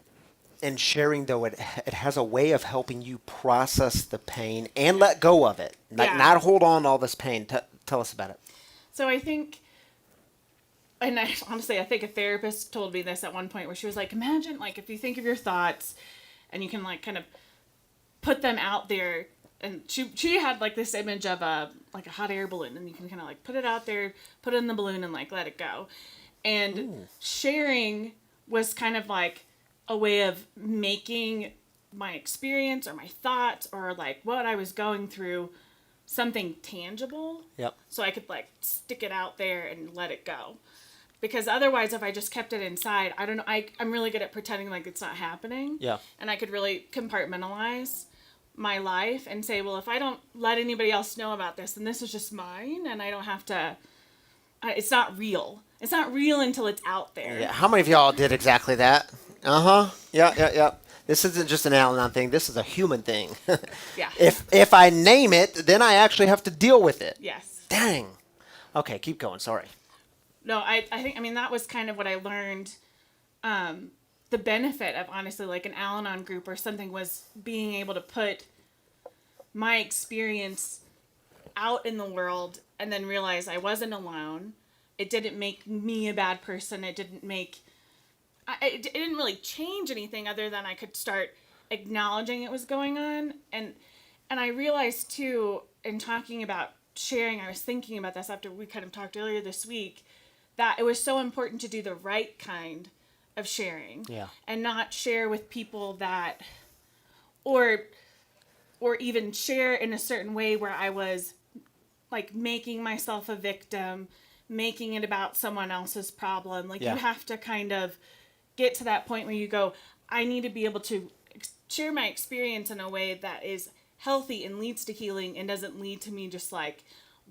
in sharing, though, it has a way of helping you process the pain and let go of it. Not hold on to all this pain. Tell us about it. So I think, and honestly, I think a therapist told me this at one point where she was like, imagine if you think of your thoughts and you can kind of put them out there. And she had this image of a hot air balloon, and you can kind of put it out there, put it in the balloon and let it go. And sharing was kind of a way of making my experience or my thoughts or what I was going through something tangible. Yep. So I could stick it out there and let it go. Because otherwise, if I just kept it inside, I don't know, I'm really good at pretending it's not happening. Yeah. And I could really compartmentalize my life and say, well, if I don't let anybody else know about this, then this is just mine, and I don't have to, it's not real. It's not real until it's out there. Yeah. How many of y'all did exactly that? Uh-huh. Yeah. This isn't just an Al-Anon thing. This is a human thing. Yeah. If I name it, then I actually have to deal with it. Yes. Dang. Okay, keep going. Sorry. No, I think, I mean, that was kind of what I learned. The benefit of, honestly, like an Al-Anon group or something was being able to put my experience out in the world and then realize I wasn't alone. It didn't make me a bad person. It didn't make, it didn't really change anything other than I could start acknowledging it was going on. And I realized too, in talking about sharing, I was thinking about this after we kind of talked earlier this week, that it was so important to do the right kind of sharing. Yeah. And not share with people that, or even share in a certain way where I was like making myself a victim, making it about someone else's problem. Like, Yeah. you have to kind of get to that point where you go, I need to be able to share my experience in a way that is healthy and leads to healing and doesn't lead to me just like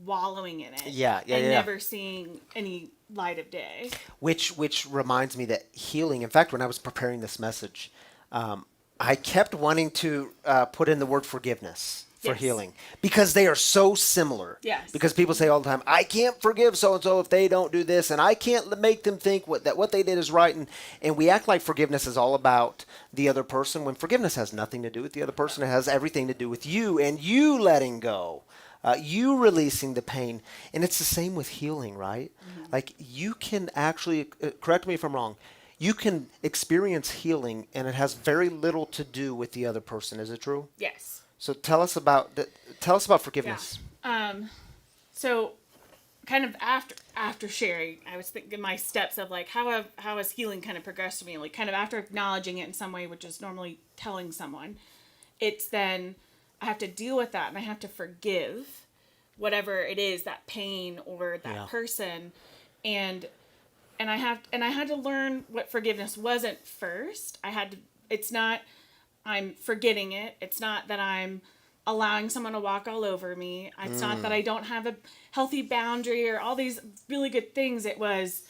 wallowing in it. And never seeing any light of day. Which reminds me that healing, in fact, when I was preparing this message, I kept wanting to put in the word forgiveness for Yes. healing because they are so similar. Yes. Because people say all the time, I can't forgive so-and-so if they don't do this, and I can't make them think what they did is right. And we act like forgiveness is all about the other person when forgiveness has nothing to do with the other person. It has everything to do with you and you letting go. You releasing the pain. And it's the same with healing, right? Mm-hmm. Like, you can actually, correct me if I'm wrong, you can experience healing and it has very little to do with the other person. Is it true? Yes. So tell us about forgiveness. Yeah. So kind of after sharing, I was thinking my steps of like, how has healing kind of progressed for me? Like, kind of after acknowledging it in some way, which is normally telling someone, it's then I have to deal with that and I have to forgive whatever it is, that pain or that person. And I had to learn what forgiveness wasn't first. It's not I'm forgetting it. It's not that I'm allowing someone to walk all over me. It's not that I don't have a healthy boundary or all these really good things. It was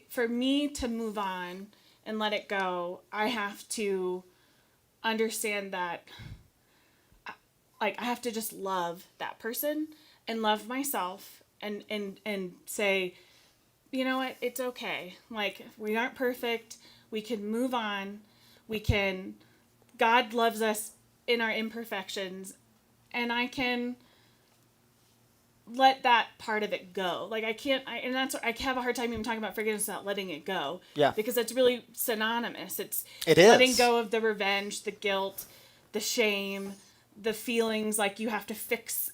for me to move on and let it go, I have to understand that like I have to just love that person and love myself and say, you know what, it's okay. Like, we aren't perfect. We can move on. God loves us in our imperfections, and I can let that part of it go. Like, I have a hard time even talking about forgiveness without letting it go. Yeah. Because it's really synonymous. It is letting go of the revenge, the guilt, the shame, the feelings like you have to fix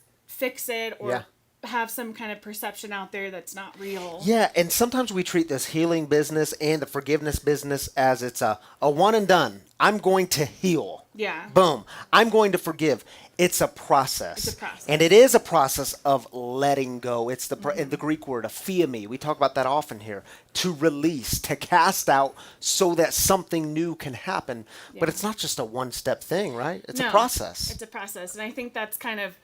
it or have some kind of perception out there that's not real. Yeah, and sometimes we treat this healing business and the forgiveness business as it's a one and done. I'm going to heal. Yeah. Boom. I'm going to forgive. It's a process. It's a process. And it is a process of letting go. It's the Greek word, aphiemi. We talk about that often here. To release, to cast out so that something new can happen. Yeah. But it's not just a one-step thing, right? It's No, a process. It's a process. And I think that's kind of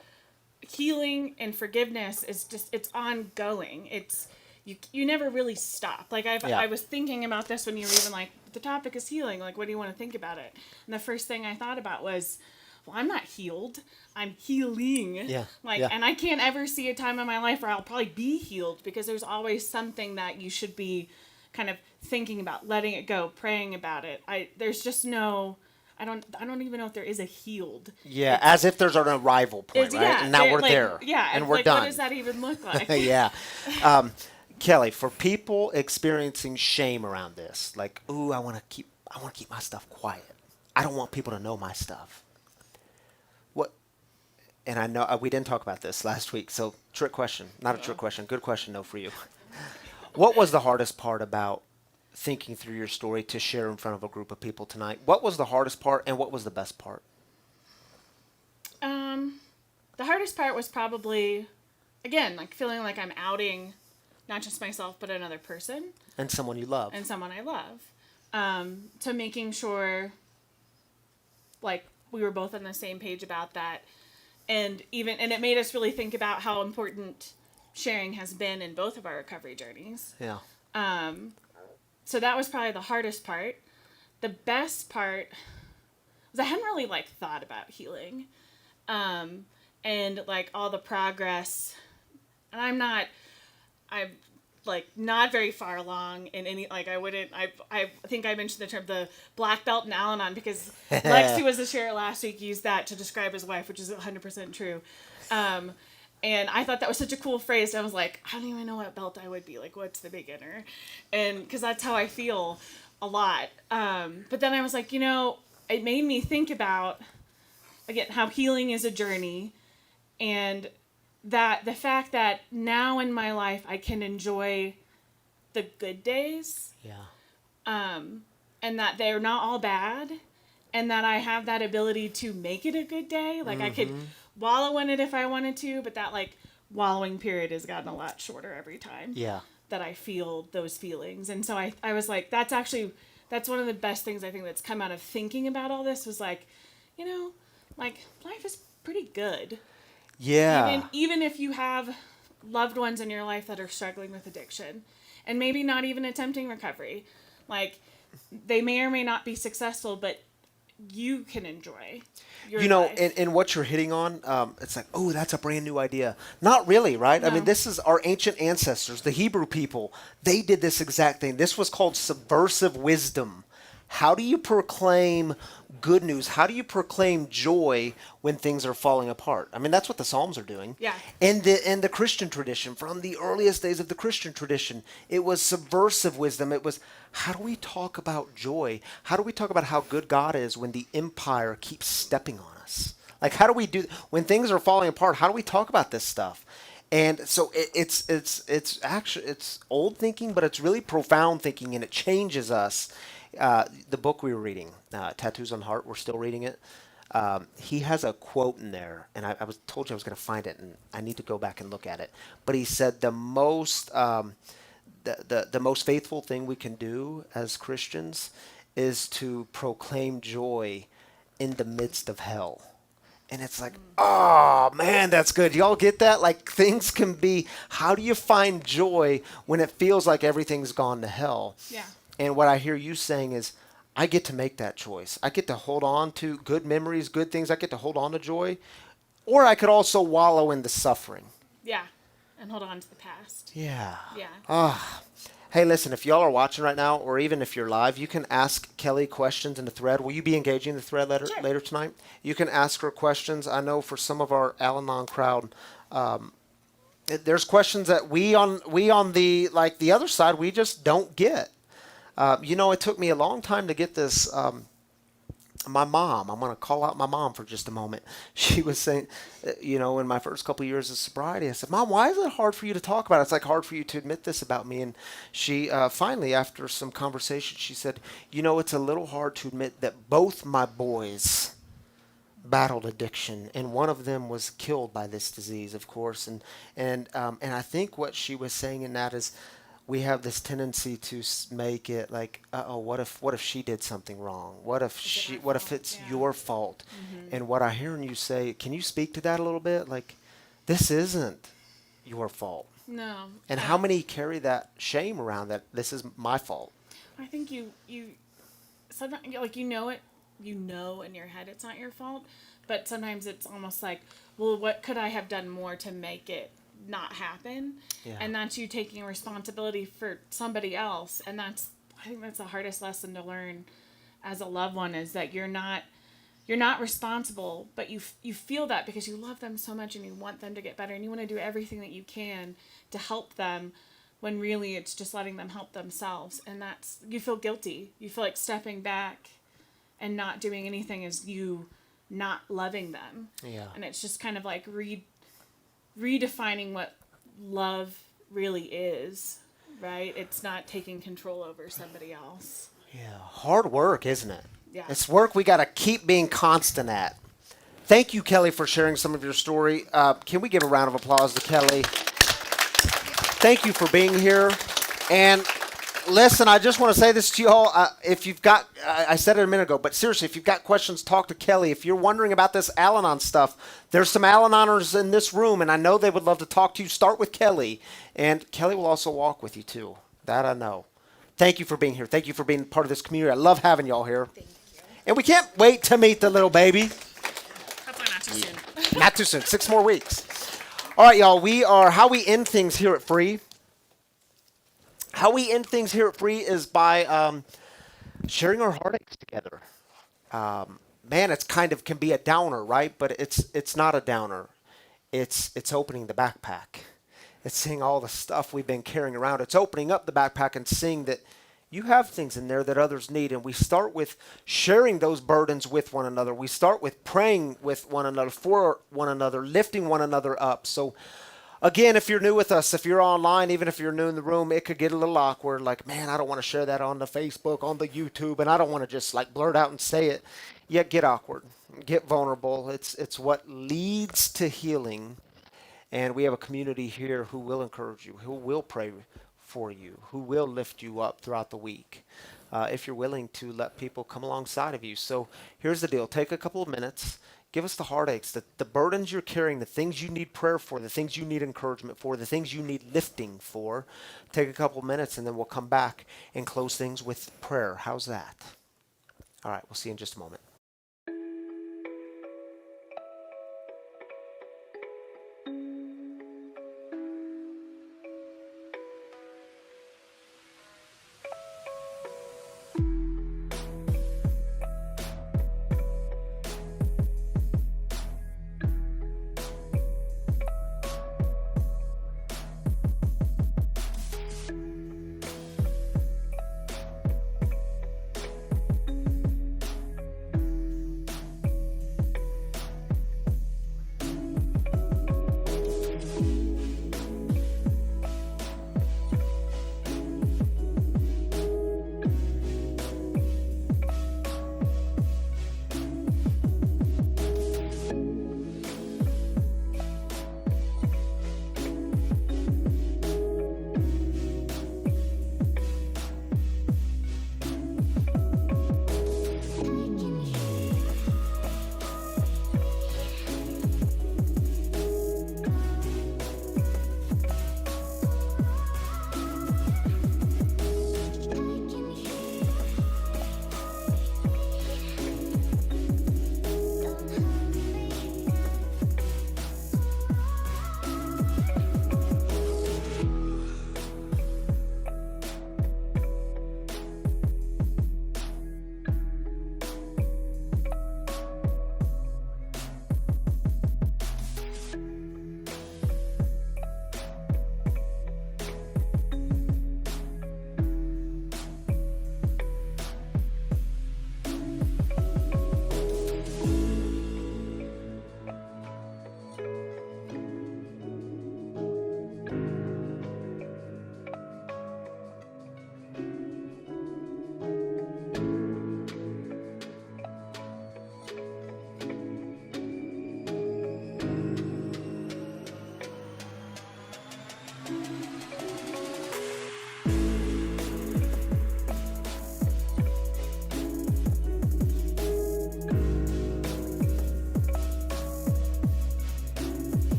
healing and forgiveness is just, it's ongoing. It's, you never really stop. Like I was thinking about this when you were even like, the topic is healing. Like, what do you want to think about it? And the first thing I thought about was, well, I'm not healed. I'm healing. Yeah. And I can't ever see a time in my life where I'll probably be healed because there's always something that you should be kind of thinking about, letting it go, praying about it. There's just no, I don't even know if there is a healed. Yeah, as if there's an arrival point, right? Yeah, and now we're like, there. Yeah, and we're like, done. What does that even look like? Yeah. Kelley, for people experiencing shame around this, like, ooh, I want to keep my stuff quiet. I don't want people to know my stuff. What? And I know we didn't talk about this last week, so trick question. Not a trick question. Good question, though, for you. What was the hardest part about thinking through your story to share in front of a group of people tonight? What was the hardest part, and what was the best part? The hardest part was probably, again, like feeling like I'm outing not just myself, but another person. And someone you love. And someone I love. To making sure, like, we were both on the same page about that. And it made us really think about how important sharing has been in both of our recovery journeys. Yeah. So that was probably the hardest part. the best part was I hadn't really like thought about healing, and like all the progress. And I'm like not very far along in any, like I think I mentioned the term the black belt in Al-Anon because Lex, who was the share last week, used that to describe his wife, which is 100% true. And I thought that was such a cool phrase. I was like, I don't even know what belt I would be. Like, what's the beginner? And because that's how I feel a lot. But then I was like, it made me think about, again, how healing is a journey. And that the fact that now in my life I can enjoy the good days. Yeah. And that they're not all bad. And that I have that ability to make it a good day. Like I could wallow in it if I wanted to, but that like wallowing period has gotten a lot shorter every time. Yeah. That I feel those feelings. And so I was like, that's one of the best things I think that's come out of thinking about all this was like, like life is pretty good. Yeah. Even if you have loved ones in your life that are struggling with addiction and maybe not even attempting recovery, like they may or may not be successful, but you can enjoy your life. And what you're hitting on, it's like, oh, that's a brand new idea. Not really, right? No. I mean, this is our ancient ancestors, the Hebrew people. They did this exact thing. This was called subversive wisdom. How do you proclaim good news? How do you proclaim joy when things are falling apart? I mean, that's what the Psalms are doing. Yeah. And the Christian tradition, from the earliest days of the Christian tradition, it was subversive wisdom. It was, how do we talk about joy? How do we talk about how good God is when the empire keeps stepping on us? Like, how do we do, when things are falling apart, how do we talk about this stuff? And so it's actually, it's old thinking, but it's really profound thinking, and it changes us. The book we were reading, Tattoos on Heart, we're still reading it. He has a quote in there, and I was told you I was going to find it, and I need to go back and look at it. But he said the most faithful thing we can do as Christians is to proclaim joy in the midst of hell. And it's like, oh man, that's good. Y'all get that? Like things can be, how do you find joy when it feels like everything's gone to hell? Yeah. And what I hear you saying is, I get to make that choice. I get to hold on to good memories, good things. I get to hold on to joy. Or I could also wallow in the suffering. Yeah. And hold on to the past. Yeah. Yeah. Hey, listen, if y'all are watching right now, or even if you're live, you can ask Kelley questions in the thread. Will you be engaging the thread later tonight? You can ask her questions. I know for some of our Al-Anon crowd, there's questions that we on the, like the other side, we just don't get. It took me a long time to get this. My mom, I'm going to call out my mom for just a moment. She was saying, in my first couple of years of sobriety, I said, Mom, why is it hard for you to talk about it? It's like hard for you to admit this about me. And she finally, after some conversation, she said, it's a little hard to admit that both my boys battled addiction, and one of them was killed by this disease, of course. And I think what she was saying in that is, we have this tendency to make it like, what if she did something wrong? What if it's your fault? Mm-hmm. And what I hear you say, can you speak to that a little bit? Like, this isn't your fault. No. And how many carry that shame around that this is my fault? I think you sometimes, like, you know in your head it's not your fault, but sometimes it's almost like, well, what could I have done more to make it not happen? Yeah. And that's you taking responsibility for somebody else. And I think that's the hardest lesson to learn as a loved one, is that you're not responsible, but you feel that because you love them so much and you want them to get better and you want to do everything that you can to help them, when really it's just letting them help themselves. And you feel guilty. You feel like stepping back and not doing anything is you not loving them. Yeah. And it's just kind of like redefining what love really is, right? It's not taking control over somebody else. Yeah, hard work, isn't it? Yeah. It's work we got to keep being constant at. Thank you, Kelley, for sharing some of your story. Can we give a round of applause to Kelley? Thank you for being here. And listen, I just want to say this to you all. If you've got, I said it a minute ago, but seriously, if you've got questions, talk to Kelley. If you're wondering about this Al-Anon stuff, there's some Al-Anoners in this room, and I know they would love to talk to you. Start with Kelley, and Kelley will also walk with you too. That I know. Thank you for being here. Thank you for being part of this community. I love having y'all here. Thank you. And we can't wait to meet the little baby. Hopefully not too soon. Not too soon. 6 more weeks. All right, y'all. How we end things here at Free. How we end things here at Free is by sharing our heartaches together. Man, it's can be a downer, right? But it's not a downer. It's opening the backpack. It's seeing all the stuff we've been carrying around. It's opening up the backpack and seeing that you have things in there that others need. And we start with sharing those burdens with one another. We start with praying with one another, for one another, lifting one another up. So again, if you're new with us, if you're online, even if you're new in the room, it could get a little awkward. Like, man, I don't want to share that on the Facebook, on the YouTube, and I don't want to just like blurt out and say it. Yet get awkward, get vulnerable. It's what leads to healing. And we have a community here who will encourage you, who will pray for you, who will lift you up throughout the week, if you're willing to let people come alongside of you. So here's the deal. Take a couple of minutes. Give us the heartaches, the burdens you're carrying, the things you need prayer for, the things you need encouragement for, the things you need lifting for. Take a couple of minutes, and then we'll come back and close things with prayer. How's that? All right, we'll see you in just a moment.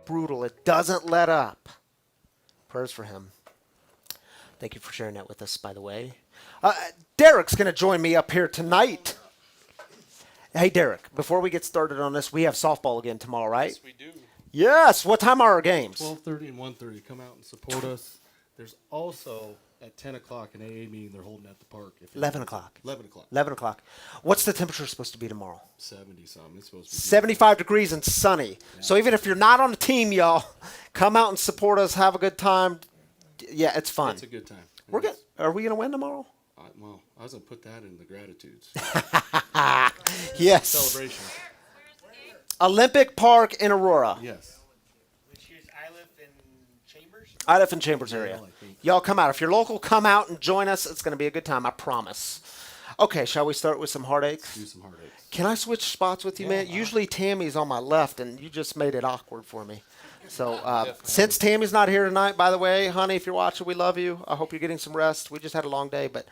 Brutal. It doesn't let up. Prayers for him. Thank you for sharing that with us, by the way. Derek's going to join me up here tonight. Hey, Derek, before we get started on this, we have softball again tomorrow, right? Yes, we do. Yes. What time are our games? 12:30 and 1:30. Come out and support us. There's also at 10 o'clock an AA meeting they're holding at the park. 11 o'clock. 11 o'clock. 11 o'clock. What's the temperature supposed to be tomorrow? 70 something. It's supposed to be 75 degrees and sunny. Yeah. So even if you're not on the team, y'all, come out and support us. Have a good time. Yeah, it's fun. It's a good time. Are we going to win tomorrow? Well, I was gonna put that in the gratitudes Yes. celebration. Olympic Park in Aurora. Yes. Which is I live in Chambers. I live in Chambers area. I think. Y'all come out. If you're local, come out and join us. It's going to be a good time, I promise. Okay, shall we start with some heartaches? Do some heartaches. Can I switch spots with you, man? Usually Tammy's on my left, and you just made it awkward for me. So since Tammy's not here tonight, by the way, honey, if you're watching, we love you. I hope you're getting some rest. We just had a long day, but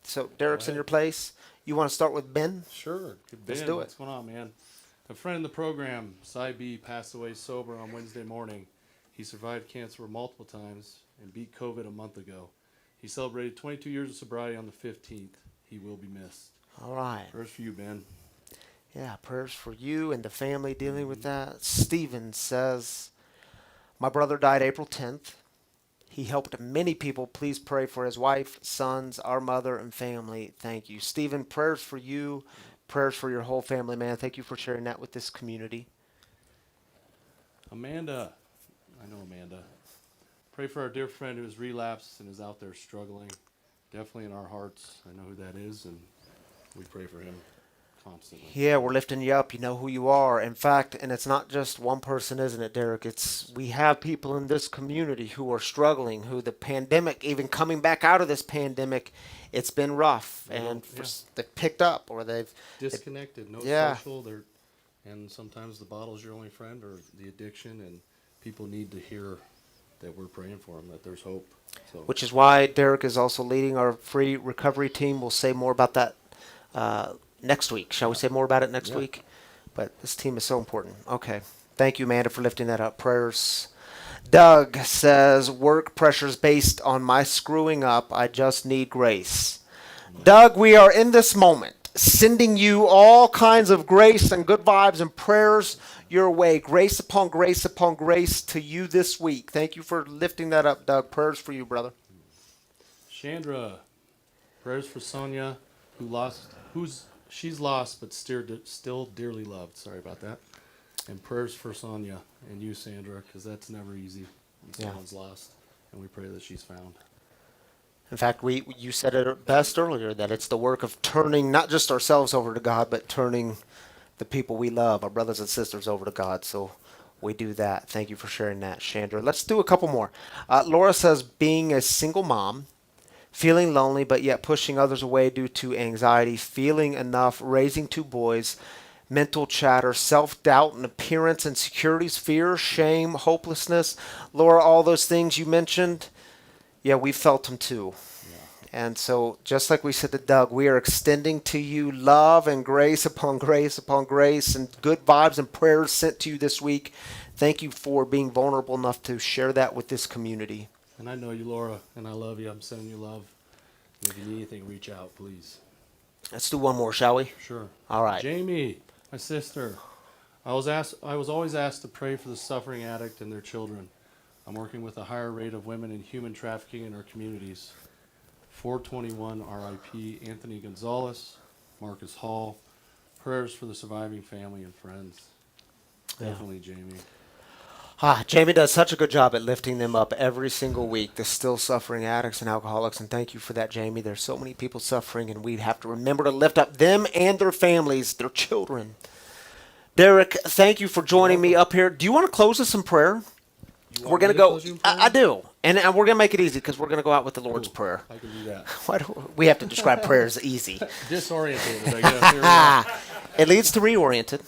so Derek's in your place. You want to start with Ben? Sure. Good Let's Ben, do it. What's going on, man? A friend in the program, Cy B, passed away sober on Wednesday morning. He survived cancer multiple times and beat COVID a month ago. He celebrated 22 years of sobriety on the 15th. He will be missed. All right. Prayers for you, Ben. Yeah, prayers for you and the family dealing with that. Steven says, my brother died April 10th. He helped many people. Please pray for his wife, sons, our mother, and family. Thank you. Stephen, prayers for you, prayers for your whole family, man. Thank you for sharing that with this community. Amanda. I know Amanda. Pray for our dear friend who has relapsed and is out there struggling. Definitely in our hearts. I know who that is, and we pray for him constantly. Yeah, we're lifting you up. You know who you are. In fact, and it's not just one person, isn't it, Derek? We have people in this community who are struggling, who the pandemic, even coming back out of this pandemic, it's been rough. And they've picked up or they've Disconnected, no Yeah. social. And sometimes the bottle's your only friend or the addiction, and people need to hear that we're praying for them, that there's hope. So, which is why Derek is also leading our free recovery team. We'll say more about that next week. Shall we say more about it next week? But this team is so important. Okay. Thank you, Amanda, for lifting that up. Prayers. Doug says, work pressures based on my screwing up. I just need grace. Doug, we are in this moment sending you all kinds of grace and good vibes and prayers your way. Grace upon grace to you this week. Thank you for lifting that up, Doug. Prayers for you, brother. Chandra, prayers for Sonia, she's lost but still dearly loved. Sorry about that. And prayers for Sonia and you, Sandra, because that's never easy when someone's lost. And we pray that she's found. In fact, you said it best earlier, that it's the work of turning not just ourselves over to God, but turning the people we love, our brothers and sisters, over to God. So we do that. Thank you for sharing that, Chandra. Let's do a couple more. Laura says, being a single mom, feeling lonely, but yet pushing others away due to anxiety, feeling enough, raising two boys, mental chatter, self-doubt and appearance, insecurities, fear, shame, hopelessness. Laura, all those things you mentioned, yeah, we felt them too. And so just like we said to Doug, we are extending to you love and grace upon grace upon grace and good vibes and prayers sent to you this week. Thank you for being vulnerable enough to share that with this community. And I know you, Laura, and I love you. I'm sending you love. And if you need anything, reach out, please. Let's do one more, shall we? Sure. All right. Jamie, my sister. I was always asked to pray for the suffering addict and their children. I'm working with a higher rate of women in human trafficking in our communities. 421 RIP Anthony Gonzalez, Marcus Hall. Prayers for the surviving family and friends. Definitely, Jamie. Jamie does such a good job at lifting them up every single week, the still suffering addicts and alcoholics, and thank you for that, Jamie. There's so many people suffering, and we have to remember to lift up them and their families, their children. Derek, thank you for joining me up here. Do you want to close us in prayer? We're going to go. I do. And we're going to make it easy because we're going to go out with the Lord's Prayer. I can do that. Why do we have to describe prayer as easy? Disorientated, I guess. Here we go. It leads to reoriented.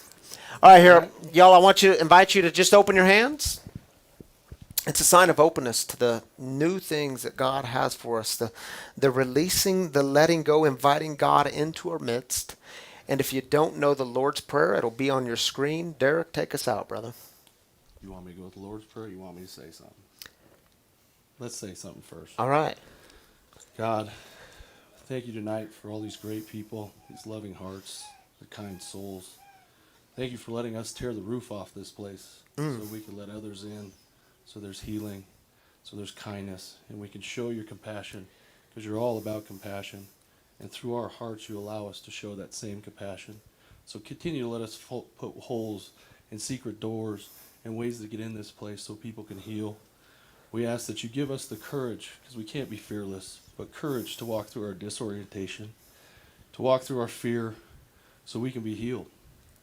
All right, here, y'all, I want to invite you to just open your hands. It's a sign of openness to the new things that God has for us, the releasing, the letting go, inviting God into our midst. And if you don't know the Lord's Prayer, it'll be on your screen. Derek, take us out, brother. You want me to go with the Lord's Prayer or you want me to say something? Let's say something first. All right. God, thank you tonight for all these great people, these loving hearts, the kind souls. Thank you for letting us tear the roof off this place so we can let others in, so there's healing, so there's kindness, and we can show your compassion because you're all about compassion. And through our hearts, you allow us to show that same compassion. So continue to let us put holes and secret doors and ways to get in this place so people can heal. We ask that you give us the courage, because we can't be fearless, but courage to walk through our disorientation, to walk through our fear, so we can be healed,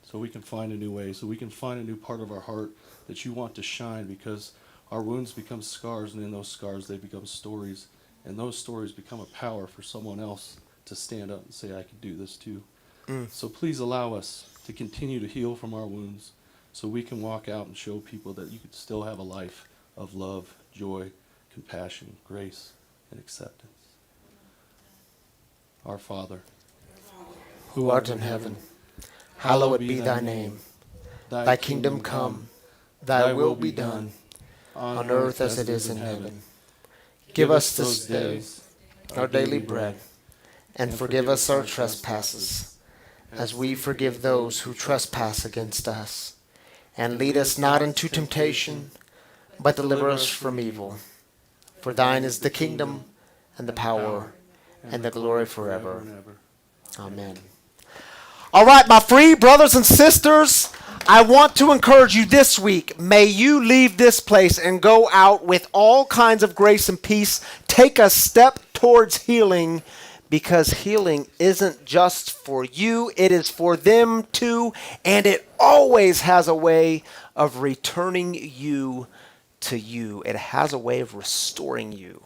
so we can find a new way, so we can find a new part of our heart that you want to shine, because our wounds become scars, and in those scars they become stories, and those stories become a power for someone else to stand up and say, I can do this too. So please allow us to continue to heal from our wounds, so we can walk out and show people that you can still have a life of love, joy, compassion, grace, and acceptance. Our Father, Who art in heaven, hallowed be thy name. Thy kingdom come, thy will be done, on earth as it is in heaven. Give us this day our daily bread, and forgive us our trespasses, as we forgive those who trespass against us. And lead us not into temptation, but deliver us from evil. For thine is the kingdom, and the power, and the glory forever. Amen. All right, my free brothers and sisters, I want to encourage you this week. May you leave this place and go out with all kinds of grace and peace. Take a step towards healing, because healing isn't just for you, it is for them too, and it always has a way of returning you to you. It has a way of restoring you.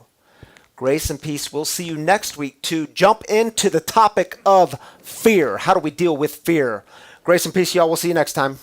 Grace and peace. We'll see you next week to jump into the topic of fear. How do we deal with fear? Grace and peace, y'all. We'll see you next time.